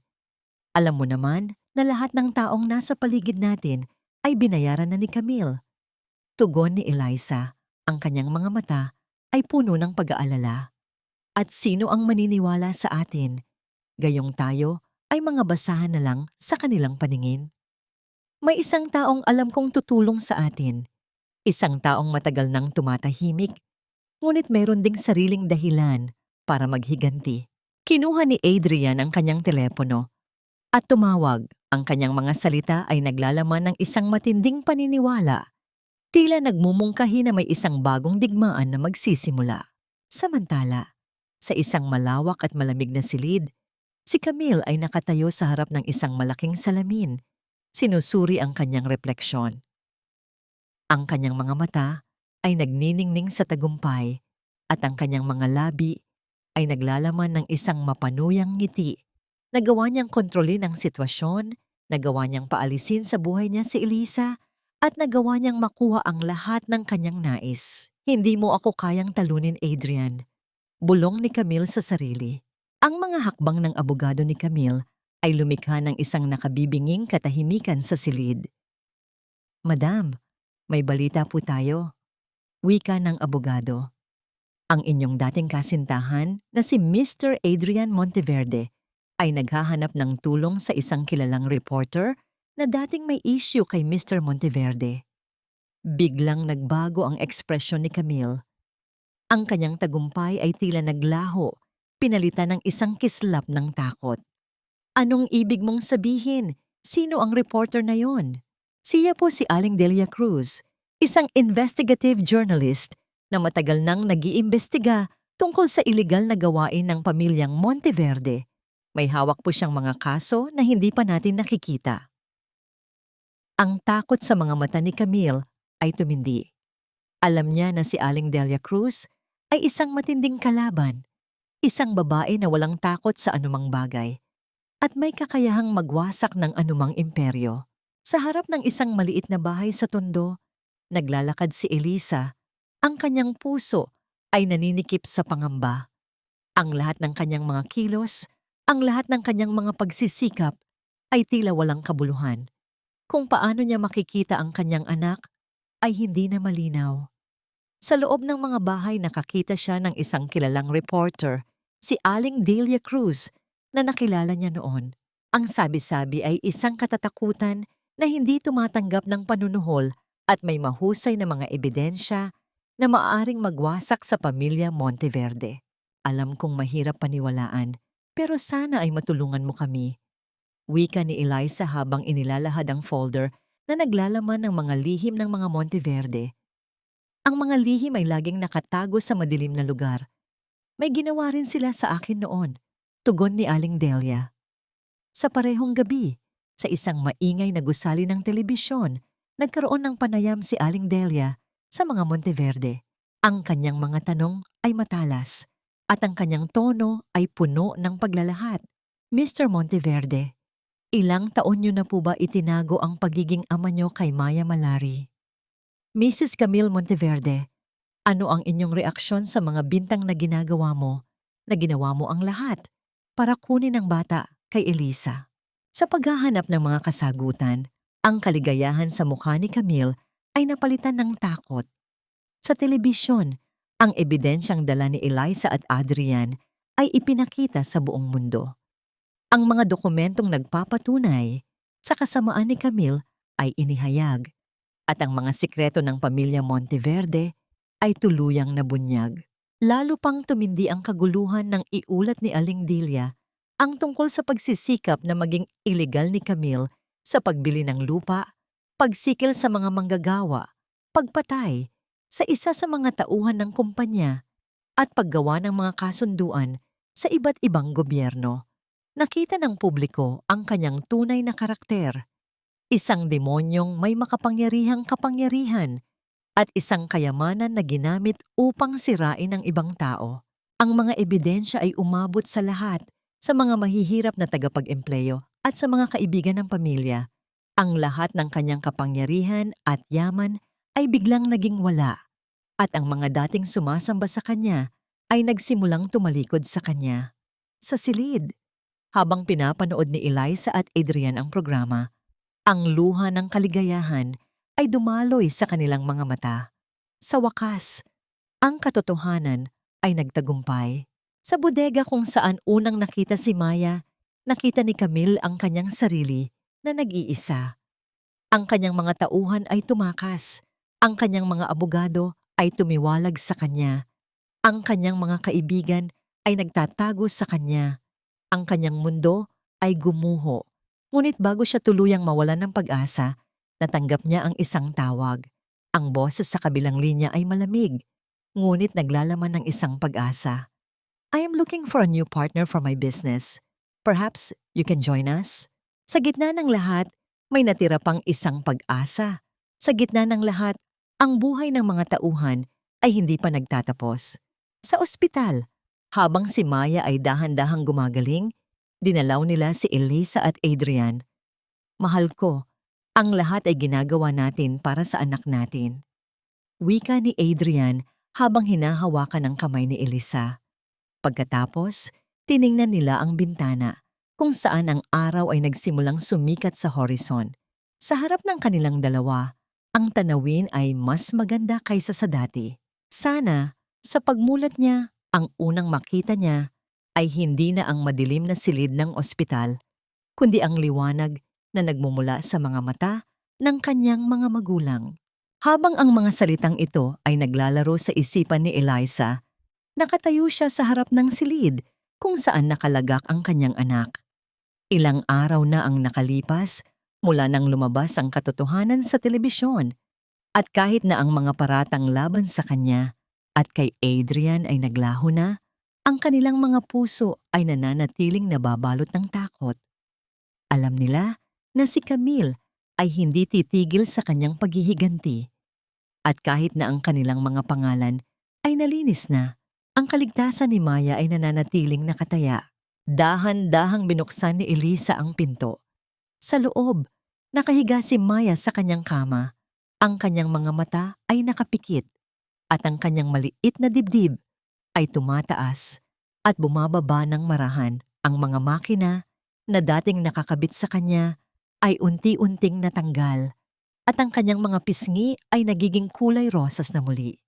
Alam mo naman na lahat ng taong nasa paligid natin ay binayaran na ni Camille. Tugon ni Eliza, ang kanyang mga mata ay puno ng pag-aalala. At sino ang maniniwala sa atin? Gayong tayo ay mga basahan na lang sa kanilang paningin. May isang taong alam kong tutulong sa atin. Isang taong matagal nang tumatahimik, ngunit mayroon ding sariling dahilan para maghiganti. Kinuha ni Adrian ang kanyang telepono at tumawag. Ang kanyang mga salita ay naglalaman ng isang matinding paniniwala. Tila nagmumungkahi na may isang bagong digmaan na magsisimula. Samantala, sa isang malawak at malamig na silid, si Camille ay nakatayo sa harap ng isang malaking salamin. Sinusuri ang kanyang refleksyon. Ang kanyang mga mata ay nagniningning sa tagumpay at ang kanyang mga labi ay naglalaman ng isang mapanuyang ngiti. Nagawa niyang kontrolin ang sitwasyon, nagawa niyang paalisin sa buhay niya si Elisa, at nagawa niyang makuha ang lahat ng kanyang nais. Hindi mo ako kayang talunin, Adrian. Bulong ni Camille sa sarili. Ang mga hakbang ng abogado ni Camille ay lumikha ng isang nakabibinging katahimikan sa silid. Madam, may balita po tayo. Wika ng abogado. Ang inyong dating kasintahan na si Mr. Adrian Monteverde ay naghahanap ng tulong sa isang kilalang reporter na dating may issue kay Mr. Monteverde. Biglang nagbago ang ekspresyon ni Camille. Ang kanyang tagumpay ay tila naglaho, pinalitan ng isang kislap ng takot. Anong ibig mong sabihin? Sino ang reporter na yon? Siya po si Aling Delia Cruz, isang investigative journalist na matagal nang nag-iimbestiga tungkol sa iligal na gawain ng pamilyang Monteverde. May hawak po siyang mga kaso na hindi pa natin nakikita. Ang takot sa mga mata ni Camille ay tumindi. Alam niya na si Aling Delia Cruz ay isang matinding kalaban, isang babae na walang takot sa anumang bagay, at may kakayahang magwasak ng anumang imperyo. Sa harap ng isang maliit na bahay sa Tondo, naglalakad si Elisa. Ang kanyang puso ay naninikip sa pangamba. Ang lahat ng kanyang mga kilos, ang lahat ng kanyang mga pagsisikap ay tila walang kabuluhan. Kung paano niya makikita ang kanyang anak ay hindi na malinaw. Sa loob ng mga bahay nakakita siya ng isang kilalang reporter, si Aling Delia Cruz, na nakilala niya noon. Ang sabi-sabi ay isang katatakutan na hindi tumatanggap ng panunuhol at may mahusay na mga ebidensya na maaaring magwasak sa pamilya Monteverde. Alam kong mahirap paniwalaan, pero sana ay matulungan mo kami. Wika ni Eliza habang inilalahad ang folder na naglalaman ng mga lihim ng mga Monteverde. Ang mga lihim ay laging nakatago sa madilim na lugar. May ginawa rin sila sa akin noon, tugon ni Aling Delia. Sa parehong gabi, sa isang maingay na gusali ng telebisyon, nagkaroon ng panayam si Aling Delia sa mga Monteverde. Ang kanyang mga tanong ay matalas at ang kanyang tono ay puno ng paglalahat. Mr. Monteverde, ilang taon niyo na po ba itinago ang pagiging ama niyo kay Maya Malari? Mrs. Camille Monteverde, ano ang inyong reaksyon sa mga bintang na ginagawa mo, na ginawa mo ang lahat para kunin ang bata kay Elisa? Sa paghahanap ng mga kasagutan, ang kaligayahan sa mukha ni Camille ay napalitan ng takot. Sa telebisyon, ang ebidensyang dala ni Eliza at Adrian ay ipinakita sa buong mundo. Ang mga dokumentong nagpapatunay sa kasamaan ni Camille ay inihayag at ang mga sikreto ng pamilya Monteverde ay tuluyang nabunyag. Lalo pang tumindi ang kaguluhan ng iulat ni Aling Delia ang tungkol sa pagsisikap na maging illegal ni Camille sa pagbili ng lupa, pagsikil sa mga manggagawa, pagpatay sa isa sa mga tauhan ng kumpanya, at paggawa ng mga kasunduan sa iba't ibang gobyerno. Nakita ng publiko ang kanyang tunay na karakter, isang demonyong may makapangyarihang kapangyarihan at isang kayamanan na ginamit upang sirain ang ibang tao. Ang mga ebidensya ay umabot sa lahat, sa mga mahihirap na tagapag-empleyo at sa mga kaibigan ng pamilya. Ang lahat ng kanyang kapangyarihan at yaman ay biglang naging wala, at ang mga dating sumasamba sa kanya ay nagsimulang tumalikod sa kanya. Sa silid, habang pinapanood ni Eliza at Adrian ang programa, ang luha ng kaligayahan ay dumaloy sa kanilang mga mata. Sa wakas, ang katotohanan ay nagtagumpay. Sa bodega kung saan unang nakita si Maya, nakita ni Camille ang kanyang sarili na nag-iisa. Ang kanyang mga tauhan ay tumakas. Ang kanyang mga abogado ay tumiwalag sa kanya. Ang kanyang mga kaibigan ay nagtatago sa kanya. Ang kanyang mundo ay gumuho. Ngunit bago siya tuluyang mawalan ng pag-asa, natanggap niya ang isang tawag. Ang boses sa kabilang linya ay malamig, ngunit naglalaman ng isang pag-asa. I am looking for a new partner for my business. Perhaps you can join us? Sa gitna ng lahat, may natira pang isang pag-asa. Sa gitna ng lahat, ang buhay ng mga tauhan ay hindi pa nagtatapos. Sa ospital, habang si Maya ay dahan-dahang gumagaling, dinalaw nila si Eliza at Adrian. Mahal ko, ang lahat ay ginagawa natin para sa anak natin. Wika ni Adrian habang hinahawakan ang kamay ni Eliza. Pagkatapos, tiningnan nila ang bintana kung saan ang araw ay nagsimulang sumikat sa horizon. Sa harap ng kanilang dalawa, ang tanawin ay mas maganda kaysa sa dati. Sana, sa pagmulat niya, ang unang makita niya ay hindi na ang madilim na silid ng ospital, kundi ang liwanag na nagmumula sa mga mata ng kanyang mga magulang. Habang ang mga salitang ito ay naglalaro sa isipan ni Eliza, nakatayo siya sa harap ng silid kung saan nakalagak ang kanyang anak. Ilang araw na ang nakalipas mula nang lumabas ang katotohanan sa telebisyon, at kahit na ang mga paratang laban sa kanya at kay Adrian ay naglaho na, ang kanilang mga puso ay nananatiling nababalot ng takot. Alam nila na si Camille ay hindi titigil sa kanyang paghihiganti, at kahit na ang kanilang mga pangalan ay nalinis na, ang kaligtasan ni Maya ay nananatiling nakataya. Dahan-dahang binuksan ni Eliza ang pinto. Sa loob, nakahiga si Maya sa kanyang kama. Ang kanyang mga mata ay nakapikit at ang kanyang maliit na dibdib ay tumataas at bumababa ng marahan. Ang mga makina na dating nakakabit sa kanya ay unti-unting natanggal at ang kanyang mga pisngi ay nagiging kulay rosas na muli.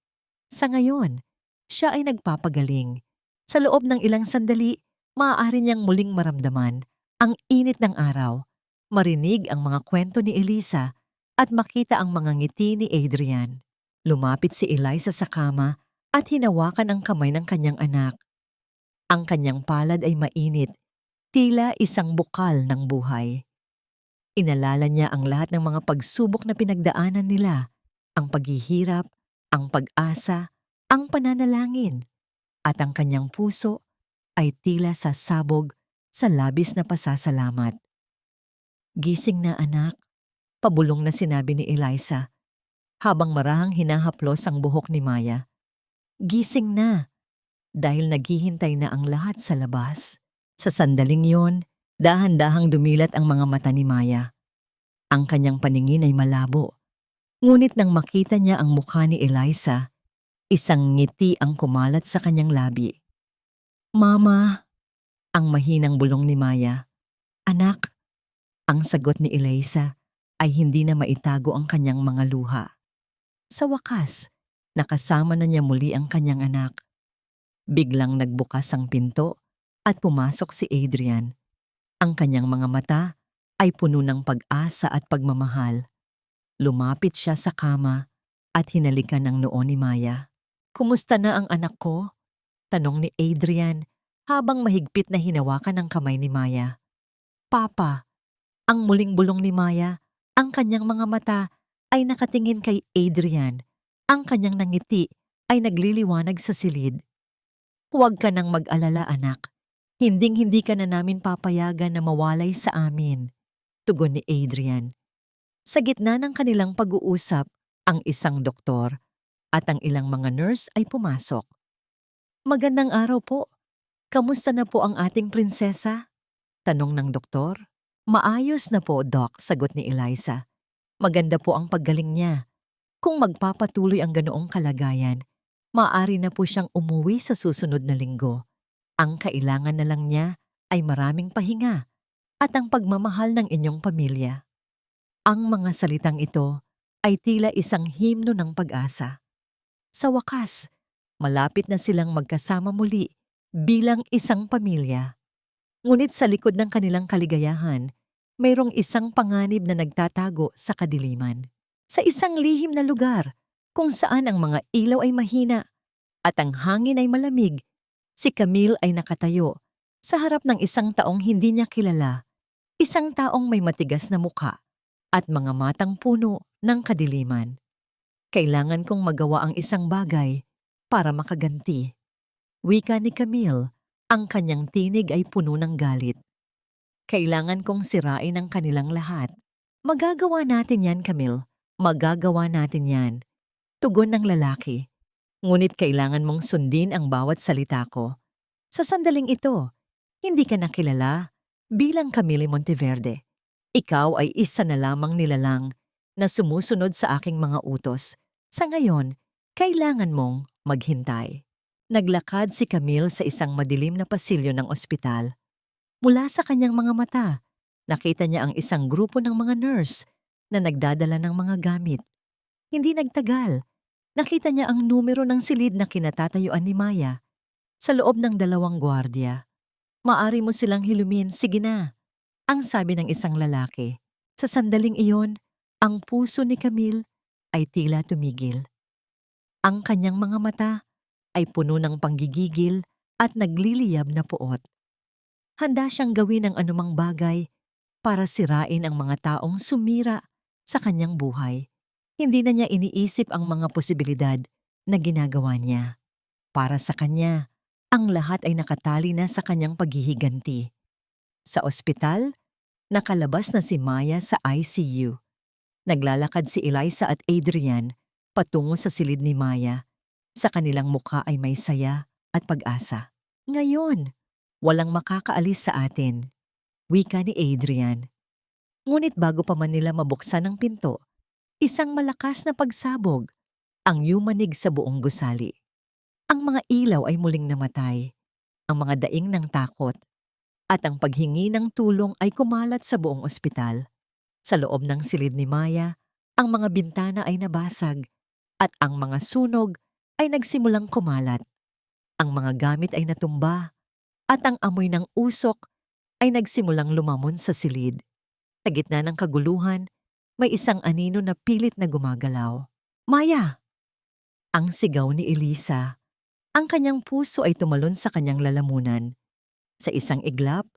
Sa ngayon, siya ay nagpapagaling. Sa loob ng ilang sandali, maaari niyang muling maramdaman ang init ng araw, marinig ang mga kwento ni Eliza at makita ang mga ngiti ni Adrian. Lumapit si Eliza sa kama at hinawakan ang kamay ng kanyang anak. Ang kanyang palad ay mainit, tila isang bukal ng buhay. Inalala niya ang lahat ng mga pagsubok na pinagdaanan nila, ang paghihirap, ang pag-asa, ang pananalangin, at ang kanyang puso ay tila sasabog sa labis na pasasalamat. Gising na anak, pabulong na sinabi ni Eliza, habang marahang hinahaplos ang buhok ni Maya. Gising na, dahil naghihintay na ang lahat sa labas. Sa sandaling yon, dahan-dahang dumilat ang mga mata ni Maya. Ang kanyang paningin ay malabo, ngunit nang makita niya ang mukha ni Eliza, isang ngiti ang kumalat sa kanyang labi. Mama, ang mahinang bulong ni Maya. Anak, ang sagot ni Eliza ay hindi na maitago ang kanyang mga luha. Sa wakas, nakasama na niya muli ang kanyang anak. Biglang nagbukas ang pinto at pumasok si Adrian. Ang kanyang mga mata ay puno ng pag-asa at pagmamahal. Lumapit siya sa kama at hinalikan ang noo ni Maya. Kumusta na ang anak ko? Tanong ni Adrian habang mahigpit na hinawakan ng kamay ni Maya. Papa, ang muling bulong ni Maya, ang kanyang mga mata ay nakatingin kay Adrian. Ang kanyang nangiti ay nagliliwanag sa silid. Huwag ka nang mag-alala, anak. Hinding-hindi ka na namin papayagan na mawalay sa amin, tugon ni Adrian. Sa gitna ng kanilang pag-uusap, ang isang doktor at ang ilang mga nurse ay pumasok. Magandang araw po. Kamusta na po ang ating prinsesa? Tanong ng doktor. Maayos na po, Doc, sagot ni Eliza. Maganda po ang paggaling niya. Kung magpapatuloy ang ganoong kalagayan, maaari na po siyang umuwi sa susunod na linggo. Ang kailangan na lang niya ay maraming pahinga at ang pagmamahal ng inyong pamilya. Ang mga salitang ito ay tila isang himno ng pag-asa. Sa wakas, malapit na silang magkasama muli bilang isang pamilya. Ngunit sa likod ng kanilang kaligayahan, mayroong isang panganib na nagtatago sa kadiliman. Sa isang lihim na lugar kung saan ang mga ilaw ay mahina at ang hangin ay malamig, si Camille ay nakatayo sa harap ng isang taong hindi niya kilala, isang taong may matigas na mukha at mga matang puno ng kadiliman. Kailangan kong magawa ang isang bagay para makaganti. Wika ni Camille, ang kanyang tinig ay puno ng galit. Kailangan kong sirain ang kanilang lahat. Magagawa natin yan, Camille. Magagawa natin yan. Tugon ng lalaki. Ngunit kailangan mong sundin ang bawat salita ko. Sa sandaling ito, hindi ka nakilala bilang Camille Monteverde. Ikaw ay isa na lamang nilalang na sumusunod sa aking mga utos. Sa ngayon, kailangan mong maghintay. Naglakad si Camille sa isang madilim na pasilyo ng ospital. Mula sa kanyang mga mata, nakita niya ang isang grupo ng mga nurse na nagdadala ng mga gamit. Hindi nagtagal, nakita niya ang numero ng silid na kinatatayuan ni Maya sa loob ng 2 gwardiya. Maari mo silang hilumin, sige na, ang sabi ng isang lalaki. Sa sandaling iyon, ang puso ni Camille ay tila tumigil. Ang kanyang mga mata ay puno ng panggigigil at nagliliyab na puot. Handa siyang gawin ang anumang bagay para sirain ang mga taong sumira sa kanyang buhay. Hindi na niya iniisip ang mga posibilidad na ginagawa niya. Para sa kanya, ang lahat ay nakatali na sa kanyang paghihiganti. Sa ospital, nakalabas na si Maya sa ICU. Naglalakad si Eliza at Adrian patungo sa silid ni Maya. Sa kanilang mukha ay may saya at pag-asa. Ngayon, walang makakaalis sa atin, wika ni Adrian. Ngunit bago pa man nila mabuksan ang pinto, isang malakas na pagsabog ang yumanig sa buong gusali. Ang mga ilaw ay muling namatay, ang mga daing ng takot, at ang paghingi ng tulong ay kumalat sa buong ospital. Sa loob ng silid ni Maya, ang mga bintana ay nabasag at ang mga sunog ay nagsimulang kumalat. Ang mga gamit ay natumba at ang amoy ng usok ay nagsimulang lumamon sa silid. Sa gitna ng kaguluhan, may isang anino na pilit na gumagalaw. Maya! Ang sigaw ni Eliza. Ang kanyang puso ay tumalon sa kanyang lalamunan. Sa isang iglap,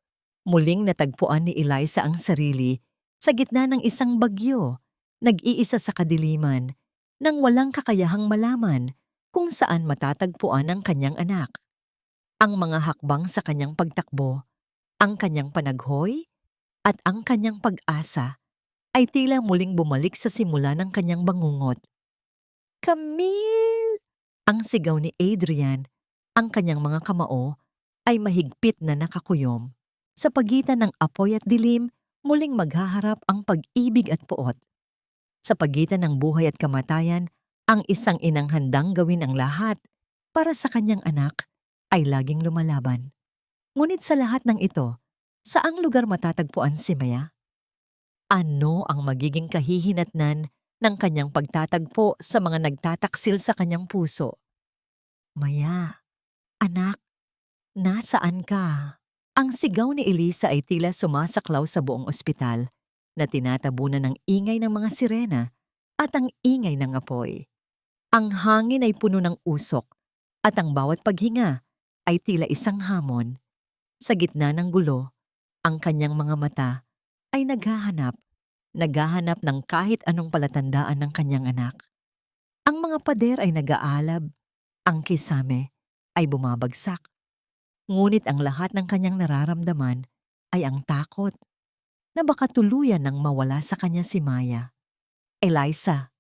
muling natagpuan ni Eliza ang sarili sa gitna ng isang bagyo, nag-iisa sa kadiliman, nang walang kakayahang malaman kung saan matatagpuan ang kanyang anak. Ang mga hakbang sa kanyang pagtakbo, ang kanyang panaghoy, at ang kanyang pag-asa ay tila muling bumalik sa simula ng kanyang bangungot. Camille! Ang sigaw ni Adrian, ang kanyang mga kamao ay mahigpit na nakakuyom. Sa pagitan ng apoy at dilim, muling maghaharap ang pag-ibig at puot. Sa pagitan ng buhay at kamatayan, ang isang inang handang gawin ang lahat para sa kanyang anak ay laging lumalaban. Ngunit sa lahat ng ito, saang lugar matatagpuan si Maya? Ano ang magiging kahihinatnan ng kanyang pagtatagpo sa mga nagtataksil sa kanyang puso? Maya, anak, nasaan ka? Ang sigaw ni Eliza ay tila sumasaklaw sa buong ospital na tinatabunan ng ingay ng mga sirena at ang ingay ng apoy. Ang hangin ay puno ng usok at ang bawat paghinga ay tila isang hamon. Sa gitna ng gulo, ang kanyang mga mata ay naghahanap ng kahit anong palatandaan ng kanyang anak. Ang mga pader ay nag-aalab, ang kisame ay bumabagsak. Ngunit ang lahat ng kanyang nararamdaman ay ang takot na baka tuluyan nang mawala sa kanya si Maya. Eliza,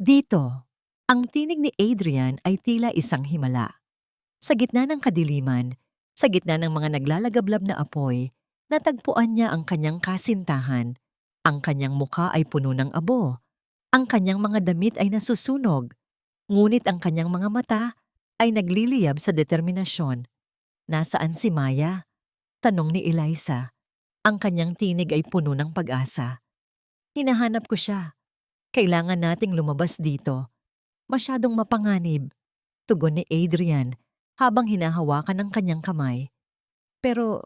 dito! Ang tinig ni Adrian ay tila isang himala. Sa gitna ng kadiliman, sa gitna ng mga naglalagablab na apoy, natagpuan niya ang kanyang kasintahan. Ang kanyang mukha ay puno ng abo. Ang kanyang mga damit ay nasusunog. Ngunit ang kanyang mga mata ay nagliliyab sa determinasyon. Nasaan si Maya? Tanong ni Eliza. Ang kanyang tinig ay puno ng pag-asa. Hinahanap ko siya. Kailangan nating lumabas dito. Masyadong mapanganib. Tugon ni Adrian habang hinahawakan ang kanyang kamay. Pero,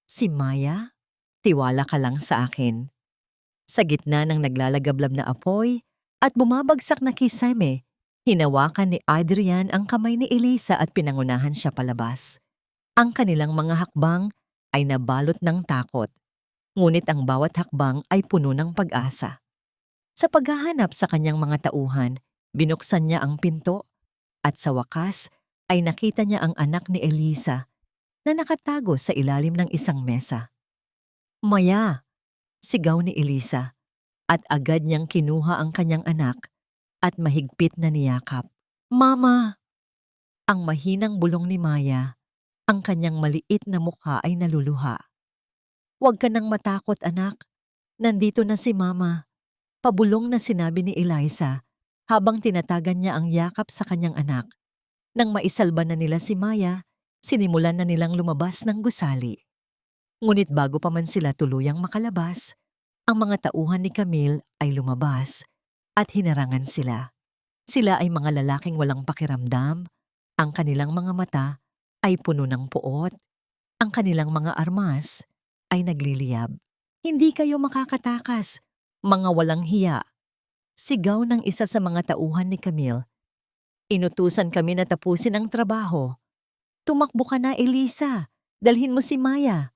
si Maya? Tiwala ka lang sa akin. Sa gitna ng naglalagablab na apoy at bumabagsak na kisame, hinawakan ni Adrian ang kamay ni Eliza at pinangunahan siya palabas. Ang kanilang mga hakbang ay nabalot ng takot, ngunit ang bawat hakbang ay puno ng pag-asa. Sa paghahanap sa kanyang mga tauhan, binuksan niya ang pinto at sa wakas ay nakita niya ang anak ni Eliza na nakatago sa ilalim ng isang mesa. Maya! Sigaw ni Eliza at agad niyang kinuha ang kanyang anak at mahigpit na niyakap. Mama! Ang mahinang bulong ni Maya, ang kanyang maliit na mukha ay naluluha. Huwag ka nang matakot, anak. Nandito na si Mama. Pabulong na sinabi ni Eliza habang tinatagan niya ang yakap sa kanyang anak. Nang maisalba na nila si Maya, sinimulan na nilang lumabas ng gusali. Ngunit bago pa man sila tuluyang makalabas, ang mga tauhan ni Camille ay lumabas at hinarangan sila. Sila ay mga lalaking walang pakiramdam, ang kanilang mga mata ay puno ng puot, ang kanilang mga armas ay nagliliyab. Hindi kayo makakatakas, mga walang hiya. Sigaw ng isa sa mga tauhan ni Camille. Inutusan kami na tapusin ang trabaho. Tumakbo ka na, Eliza. Dalhin mo si Maya.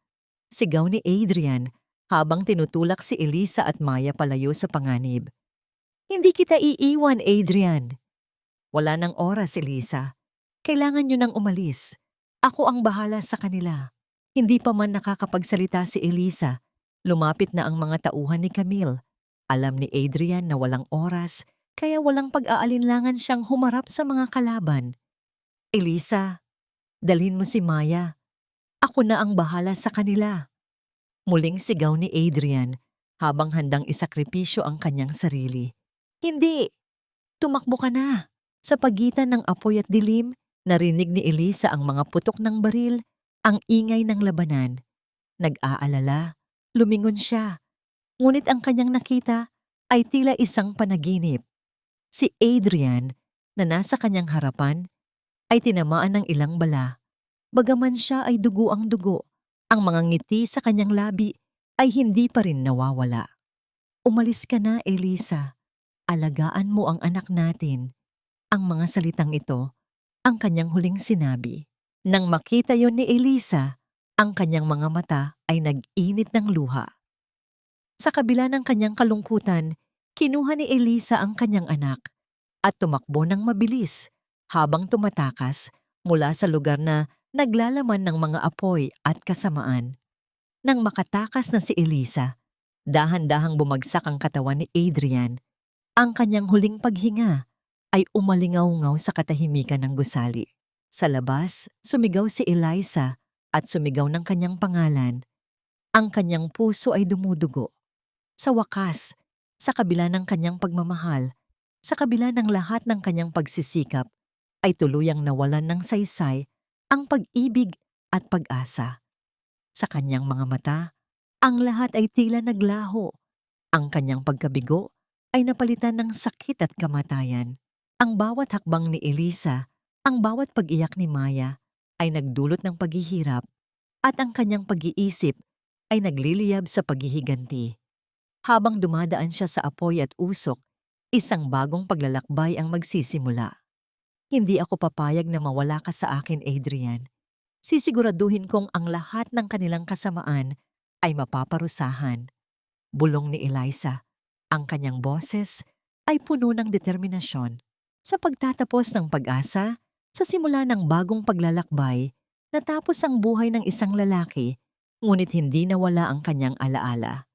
Sigaw ni Adrian habang tinutulak si Eliza at Maya palayo sa panganib. Hindi kita iiwan, Adrian. Wala nang oras, Eliza. Kailangan nyo nang umalis. Ako ang bahala sa kanila. Hindi pa man nakakapagsalita si Eliza. Lumapit na ang mga tauhan ni Camille. Alam ni Adrian na walang oras, kaya walang pag-aalinlangan siyang humarap sa mga kalaban. Eliza, dalhin mo si Maya. Ako na ang bahala sa kanila. Muling sigaw ni Adrian habang handang isakripisyo ang kanyang sarili. Hindi! Tumakbo ka na! Sa pagitan ng apoy at dilim, narinig ni Eliza ang mga putok ng baril, ang ingay ng labanan. Nag-aalala, lumingon siya. Ngunit ang kanyang nakita ay tila isang panaginip. Si Adrian, na nasa kanyang harapan, ay tinamaan ng ilang bala. Bagaman siya ay dugo ang dugo, ang mga ngiti sa kanyang labi ay hindi pa rin nawawala. Umalis ka na, Eliza. Alagaan mo ang anak natin. Ang mga salitang ito, ang kanyang huling sinabi. Nang makita yon ni Eliza, ang kanyang mga mata ay nag-init ng luha. Sa kabila ng kanyang kalungkutan, kinuha ni Eliza ang kanyang anak at tumakbo ng mabilis habang tumatakas mula sa lugar na naglalaman ng mga apoy at kasamaan. Nang makatakas na si Eliza, dahan-dahang bumagsak ang katawan ni Adrian. Ang kanyang huling paghinga ay umalingaw-ngaw sa katahimikan ng gusali. Sa labas, sumigaw si Eliza at sumigaw ng kanyang pangalan. Ang kanyang puso ay dumudugo. Sa wakas, sa kabila ng kanyang pagmamahal, sa kabila ng lahat ng kanyang pagsisikap, ay tuluyang nawalan ng saysay ang pag-ibig at pag-asa. Sa kanyang mga mata, ang lahat ay tila naglaho. Ang kanyang pagkabigo ay napalitan ng sakit at kamatayan. Ang bawat hakbang ni Eliza, ang bawat pag-iyak ni Maya ay nagdulot ng paghihirap at ang kanyang pag-iisip ay nagliliyab sa paghihiganti. Habang dumadaan siya sa apoy at usok, isang bagong paglalakbay ang magsisimula. Hindi ako papayag na mawala ka sa akin, Adrian. Sisiguraduhin kong ang lahat ng kanilang kasamaan ay mapaparusahan. Bulong ni Eliza. Ang kanyang boses ay puno ng determinasyon. Sa pagtatapos ng pag-asa, sa simula ng bagong paglalakbay, natapos ang buhay ng isang lalaki, ngunit hindi nawala ang kanyang alaala.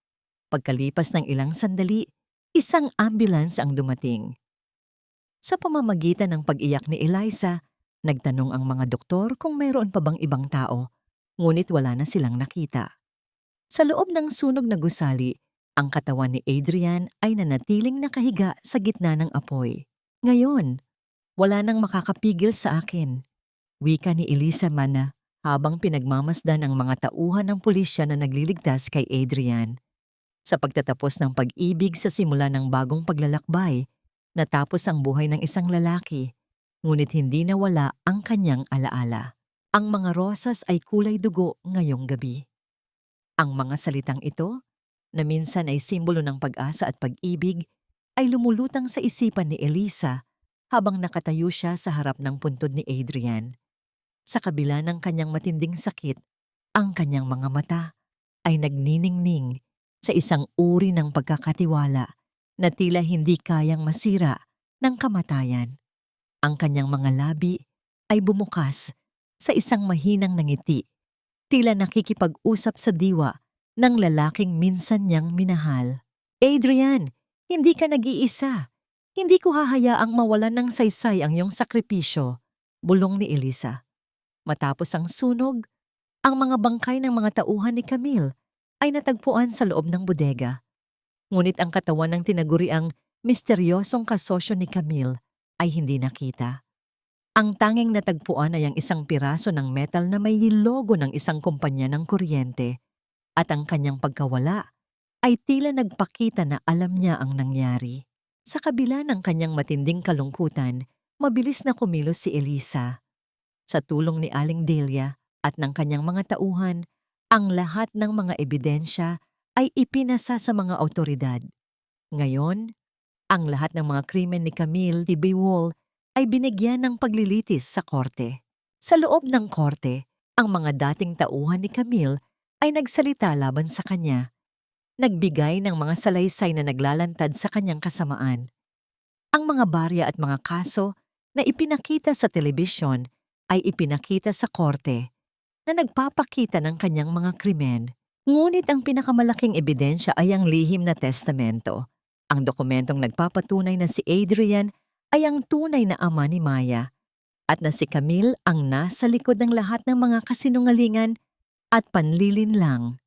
Pagkalipas ng ilang sandali, isang ambulance ang dumating. Sa pamamagitan ng pag-iyak ni Eliza, nagtanong ang mga doktor kung mayroon pa bang ibang tao, ngunit wala na silang nakita. Sa loob ng sunog na gusali, ang katawan ni Adrian ay nanatiling nakahiga sa gitna ng apoy. Ngayon, wala nang makakapigil sa akin. Wika ni Eliza Mana habang pinagmamasdan ang mga tauhan ng pulisya na nagliligtas kay Adrian. Sa pagtatapos ng pag-ibig sa simula ng bagong paglalakbay, natapos ang buhay ng isang lalaki, ngunit hindi nawala ang kanyang alaala. Ang mga rosas ay kulay dugo ngayong gabi. Ang mga salitang ito, na minsan ay simbolo ng pag-asa at pag-ibig, ay lumulutang sa isipan ni Eliza habang nakatayo siya sa harap ng puntod ni Adrian. Sa kabila ng kanyang matinding sakit, ang kanyang mga mata ay nagniningning sa isang uri ng pagkakatiwala na tila hindi kayang masira ng kamatayan. Ang kanyang mga labi ay bumukas sa isang mahinang ngiti, tila nakikipag-usap sa diwa ng lalaking minsan niyang minahal. Adrian, hindi ka nag-iisa. Hindi ko hahayaang mawalan ng saysay ang iyong sakripisyo, bulong ni Eliza. Matapos ang sunog, ang mga bangkay ng mga tauhan ni Camille ay natagpuan sa loob ng bodega. Ngunit ang katawan ng tinaguriang misteryosong kasosyo ni Camille ay hindi nakita. Ang tanging natagpuan ay ang isang piraso ng metal na may logo ng isang kumpanya ng kuryente at ang kanyang pagkawala ay tila nagpakita na alam niya ang nangyari. Sa kabila ng kanyang matinding kalungkutan, mabilis na kumilos si Eliza. Sa tulong ni Aling Delia at ng kanyang mga tauhan, ang lahat ng mga ebidensya ay ipinasa sa mga awtoridad. Ngayon, ang lahat ng mga krimen ni Camille Tibewol ay binigyan ng paglilitis sa korte. Sa loob ng korte, ang mga dating tauhan ni Camille ay nagsalita laban sa kanya. Nagbigay ng mga salaysay na naglalantad sa kanyang kasamaan. Ang mga barya at mga kaso na ipinakita sa telebisyon ay ipinakita sa korte na nagpapakita ng kanyang mga krimen. Ngunit ang pinakamalaking ebidensya ay ang lihim na testamento. Ang dokumentong nagpapatunay na si Adrian ay ang tunay na ama ni Maya at na si Camille ang nasa likod ng lahat ng mga kasinungalingan at panlilinlang.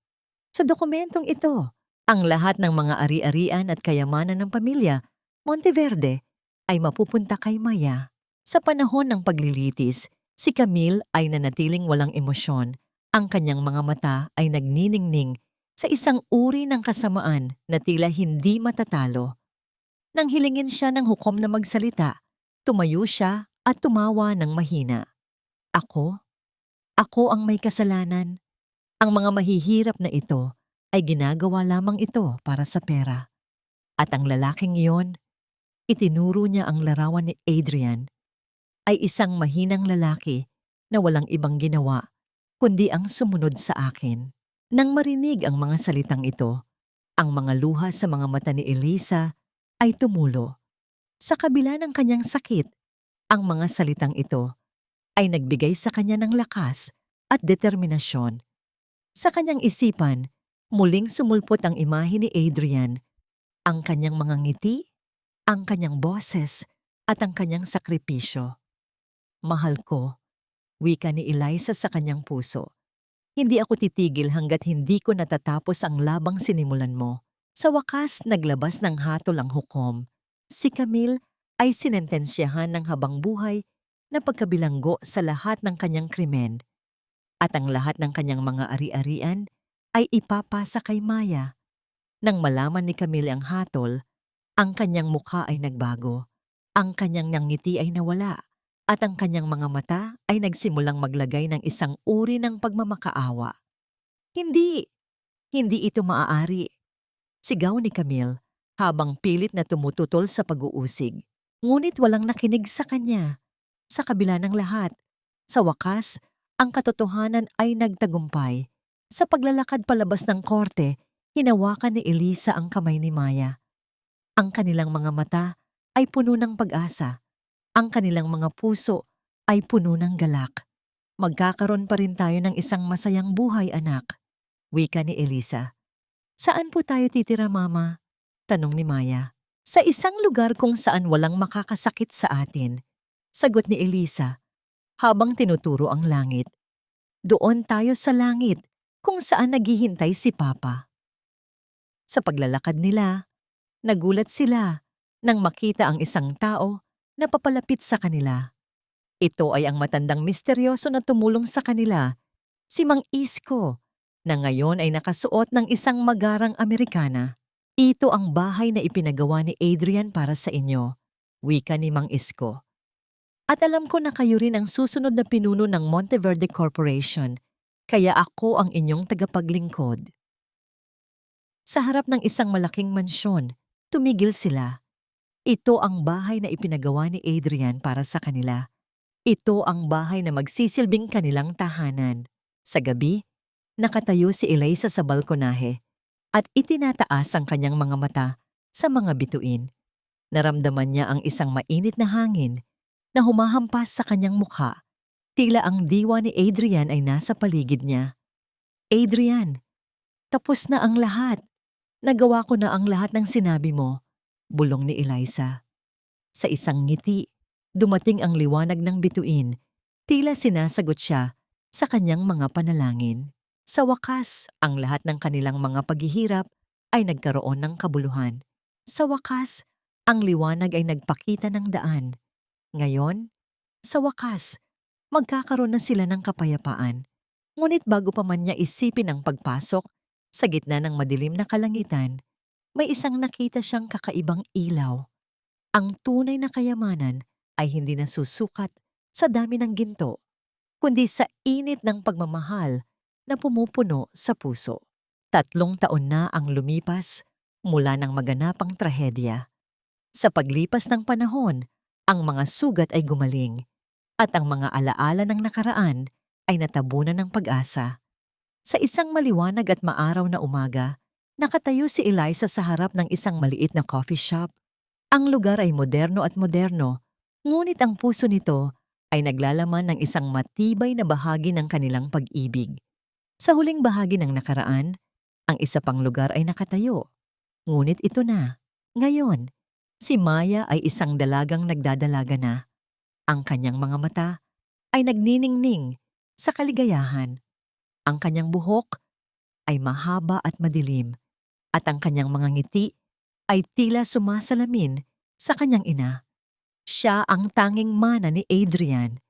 Sa dokumentong ito, ang lahat ng mga ari-arian at kayamanan ng pamilya Monteverde ay mapupunta kay Maya. Sa panahon ng paglilitis, si Camille ay nanatiling walang emosyon. Ang kanyang mga mata ay nagniningning sa isang uri ng kasamaan na tila hindi matatalo. Nang hilingin siya ng hukom na magsalita, tumayo siya at tumawa ng mahina. Ako? Ako ang may kasalanan. Ang mga mahihirap na ito ay ginagawa lamang ito para sa pera. At ang lalaking iyon, itinuro niya ang larawan ni Adrian, ay isang mahinang lalaki na walang ibang ginawa kundi ang sumunod sa akin. Nang marinig ang mga salitang ito, ang mga luha sa mga mata ni Eliza ay tumulo. Sa kabila ng kanyang sakit, ang mga salitang ito ay nagbigay sa kanya ng lakas at determinasyon. Sa kanyang isipan, muling sumulpot ang imahe ni Adrian, ang kanyang mga ngiti, ang kanyang boses, at ang kanyang sakripisyo. Mahal ko, wika ni Eliza sa kanyang puso. Hindi ako titigil hanggat hindi ko natatapos ang labang sinimulan mo. Sa wakas, naglabas ng hatol ang hukom. Si Camille ay sinentensyahan ng habang buhay na pagkabilanggo sa lahat ng kanyang krimen. At ang lahat ng kanyang mga ari-arian ay ipapasa kay Maya. Nang malaman ni Camille ang hatol, ang kanyang mukha ay nagbago. Ang kanyang ngiti ay nawala. At ang kanyang mga mata ay nagsimulang maglagay ng isang uri ng pagmamakaawa. Hindi! Hindi ito maaari! Sigaw ni Camille habang pilit na tumututol sa pag-uusig. Ngunit walang nakinig sa kanya. Sa kabila ng lahat, sa wakas, Ang katotohanan ay nagtagumpay. Sa paglalakad palabas ng korte, hinawakan ni Elisa ang kamay ni Maya. Ang kanilang mga mata ay puno ng pag-asa. Ang kanilang mga puso ay puno ng galak. Magkakaroon pa rin tayo ng isang masayang buhay, anak. Wika ni Elisa. Saan po tayo titira, Mama? Tanong ni Maya. Sa isang lugar kung saan walang makakasakit sa atin. Sagot ni Elisa, habang tinuturo ang langit. Doon tayo sa langit, kung saan naghihintay si Papa. Sa paglalakad nila, nagulat sila nang makita ang isang tao na papalapit sa kanila. Ito ay ang matandang misteryoso na tumulong sa kanila, si Mang Isko, na ngayon ay nakasuot ng isang magarang Amerikana. Ito ang bahay na ipinagawa ni Adrian para sa inyo, wika ni Mang Isko. At alam ko na kayo rin ang susunod na pinuno ng Monteverde Corporation, kaya ako ang inyong tagapaglingkod. Sa harap ng isang malaking mansyon, tumigil sila. Ito ang bahay na ipinagawa ni Adrian para sa kanila. Ito ang bahay na magsisilbing kanilang tahanan. Sa gabi, nakatayo si Eliza sa balkonahe at itinataas ang kanyang mga mata sa mga bituin. Naramdaman niya ang isang mainit na hangin na humahampas sa kanyang mukha. Tila ang diwa ni Adrian ay nasa paligid niya. Adrian, tapos na ang lahat. Nagawa ko na ang lahat ng sinabi mo, bulong ni Eliza. Sa isang ngiti, dumating ang liwanag ng bituin. Tila sinasagot siya sa kanyang mga panalangin. Sa wakas, ang lahat ng kanilang mga paghihirap ay nagkaroon ng kabuluhan. Sa wakas, ang liwanag ay nagpakita ng daan. Ngayon, sa wakas, magkakaroon na sila ng kapayapaan. Ngunit bago pa man niya isipin ang pagpasok, sa gitna ng madilim na kalangitan, may isang nakita siyang kakaibang ilaw. Ang tunay na kayamanan ay hindi nasusukat sa dami ng ginto, kundi sa init ng pagmamahal na pumupuno sa puso. 3 taon na ang lumipas mula ng maganapang trahedya. Sa paglipas ng panahon, ang mga sugat ay gumaling at ang mga alaala ng nakaraan ay natabunan ng pag-asa. Sa isang maliwanag at maaraw na umaga, nakatayo si Eliza sa harap ng isang maliit na coffee shop. Ang lugar ay moderno at moderno, ngunit ang puso nito ay naglalaman ng isang matibay na bahagi ng kanilang pag-ibig. Sa huling bahagi ng nakaraan, ang isa pang lugar ay nakatayo. Ngunit ito na. Ngayon, si Maya ay isang dalagang nagdadalaga na. Ang kanyang mga mata ay nagniningning sa kaligayahan. Ang kanyang buhok ay mahaba at madilim, at ang kanyang mga ngiti ay tila sumasalamin sa kanyang ina. Siya ang tanging mana ni Adrian,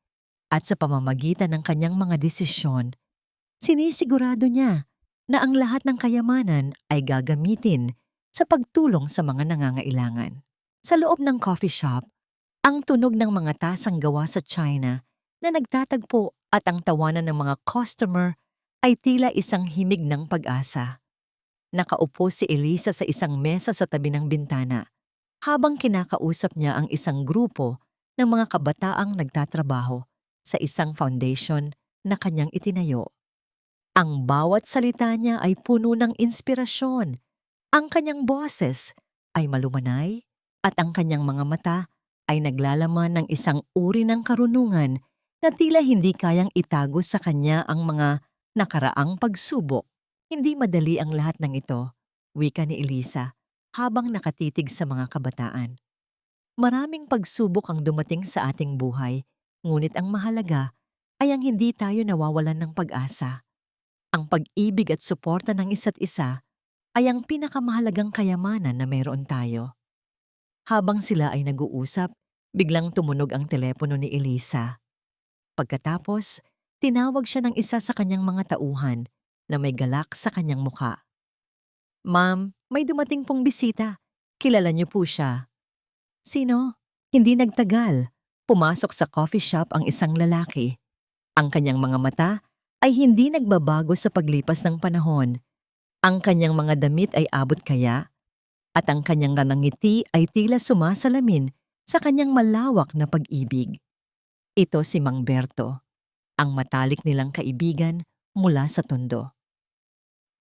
at sa pamamagitan ng kanyang mga desisyon, sinisigurado niya na ang lahat ng kayamanan ay gagamitin sa pagtulong sa mga nangangailangan. Sa loob ng coffee shop, ang tunog ng mga tasang gawa sa China na nagtatagpo at ang tawanan ng mga customer ay tila isang himig ng pag-asa. Nakaupo si Elisa sa isang mesa sa tabi ng bintana habang kinakausap niya ang isang grupo ng mga kabataang nagtatrabaho sa isang foundation na kanyang itinayo. Ang bawat salita niya ay puno ng inspirasyon. Ang kanyang boses ay malumanay at ang kanyang mga mata ay naglalaman ng isang uri ng karunungan na tila hindi kayang itago sa kanya ang mga nakaraang pagsubok. Hindi madali ang lahat ng ito, wika ni Elisa habang nakatitig sa mga kabataan. Maraming pagsubok ang dumating sa ating buhay, ngunit ang mahalaga ay ang hindi tayo nawawalan ng pag-asa. Ang pag-ibig at suporta ng isa't isa ay ang pinakamahalagang kayamanan na meron tayo. Habang sila ay nag-uusap, biglang tumunog ang telepono ni Elisa. Pagkatapos, tinawag siya ng isa sa kanyang mga tauhan na may galak sa kanyang mukha. Ma'am, may dumating pong bisita. Kilala niyo po siya. Sino? Hindi nagtagal. Pumasok sa coffee shop ang isang lalaki. Ang kanyang mga mata ay hindi nagbabago sa paglipas ng panahon. Ang kanyang mga damit ay abot kaya, at ang kanyang ngiti ay tila sumasalamin sa kanyang malawak na pag-ibig. Ito si Mang Berto. ang matalik nilang kaibigan mula sa tondo.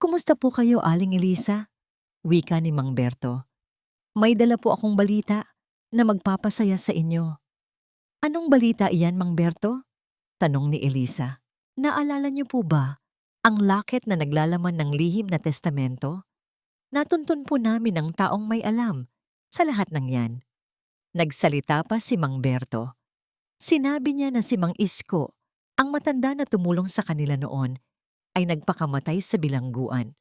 "Kumusta po kayo, Aling Elisa?" Wika ni Mang Berto. "May dala po akong balita na magpapasaya sa inyo." "Anong balita iyan, Mang Berto?" tanong ni Elisa. "Naalala niyo po ba ang locket na naglalaman ng lihim na testamento? Natuntun po namin ang taong may alam sa lahat ng yan." Nagsalita pa si Mang Berto. Sinabi niya na si Mang Isko, ang matanda na tumulong sa kanila noon, ay nagpakamatay sa bilangguan.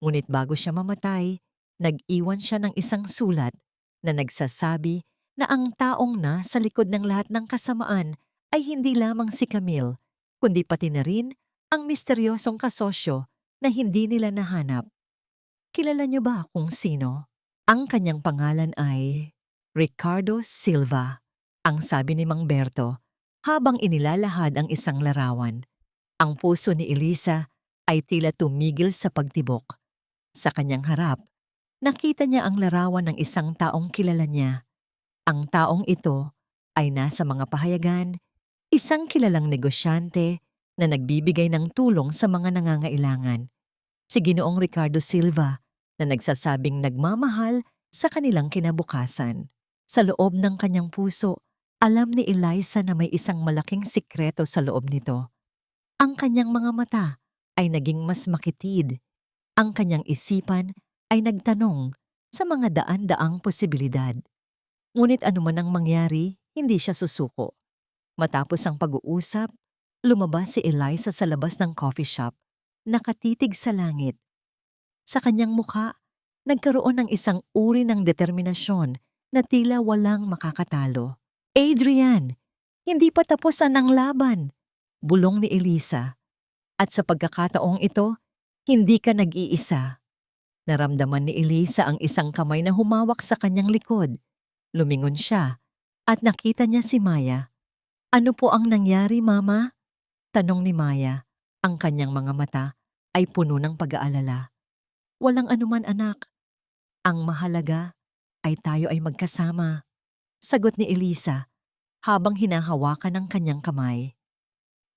Ngunit bago siya mamatay, nag-iwan siya ng isang sulat na nagsasabi na ang taong nasa likod ng lahat ng kasamaan ay hindi lamang si Camille, kundi pati na rin ang misteryosong kasosyo na hindi nila nahanap. Kilala niyo ba kung sino? Ang kanyang pangalan ay Ricardo Silva, ang sabi ni Mang Berto habang inilalahad ang isang larawan. Ang puso ni Elisa ay tila tumigil sa pagtibok. Sa kanyang harap, nakita niya ang larawan ng isang taong kilala niya. Ang taong ito ay nasa mga pahayagan, isang kilalang negosyante na nagbibigay ng tulong sa mga nangangailangan. Si Ginoong Ricardo Silva na nagsasabing nagmamahal sa kanilang kinabukasan. Sa loob ng kanyang puso, alam ni Eliza na may isang malaking sikreto sa loob nito. Ang kanyang mga mata ay naging mas makitid. Ang kanyang isipan ay nagtanong sa mga daan-daang posibilidad. Ngunit anuman ang mangyari, hindi siya susuko. Matapos ang pag-uusap, lumabas si Eliza sa labas ng coffee shop, nakatitig sa langit. Sa kanyang mukha, nagkaroon ng isang uri ng determinasyon na tila walang makakatalo. "Adrian, hindi pa tapos ang laban," bulong ni Elisa. "At sa pagkakataong ito, hindi ka nag-iisa." Naramdaman ni Elisa ang isang kamay na humawak sa kanyang likod. Lumingon siya at nakita niya si Maya. "Ano po ang nangyari, Mama?" tanong ni Maya. Ang kanyang mga mata ay puno ng pag-aalala. "Walang anuman, anak. Ang mahalaga ay tayo ay magkasama," sagot ni Elisa habang hinahawakan ang kanyang kamay.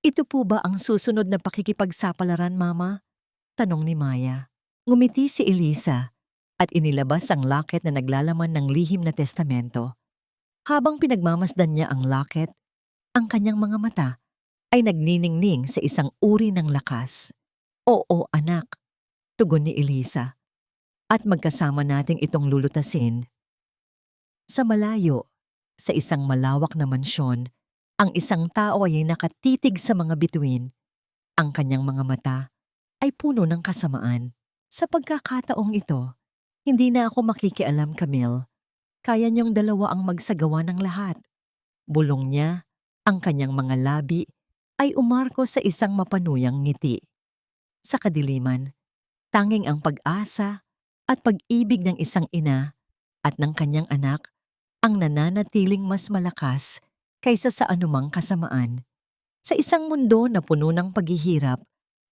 "Ito po ba ang susunod na pakikipagsapalaran, Mama?" tanong ni Maya. Ngumiti si Elisa at inilabas ang locket na naglalaman ng lihim na testamento. Habang pinagmamasdan niya ang locket, ang kanyang mga mata ay nagniningning sa isang uri ng lakas. "Oo, anak," tugon ni Elisa. "At magkasama nating itong lulutasin." Sa malayo, sa isang malawak na mansyon, ang isang tao ay nakatitig sa mga bituin. Ang kanyang mga mata ay puno ng kasamaan. "Sa pagkakataong ito, hindi na ako makikialam, Camille. Kaya niyong dalawa ang magsagawa ng lahat." Bulong niya, ang kanyang mga labi ay umarko sa isang mapanuyang ngiti. Sa kadiliman, tanging ang pag-asa at pag-ibig ng isang ina at ng kanyang anak ang nananatiling mas malakas kaysa sa anumang kasamaan. Sa isang mundo na puno ng paghihirap,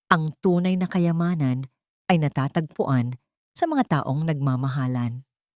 ang tunay na kayamanan ay natatagpuan sa mga taong nagmamahalan.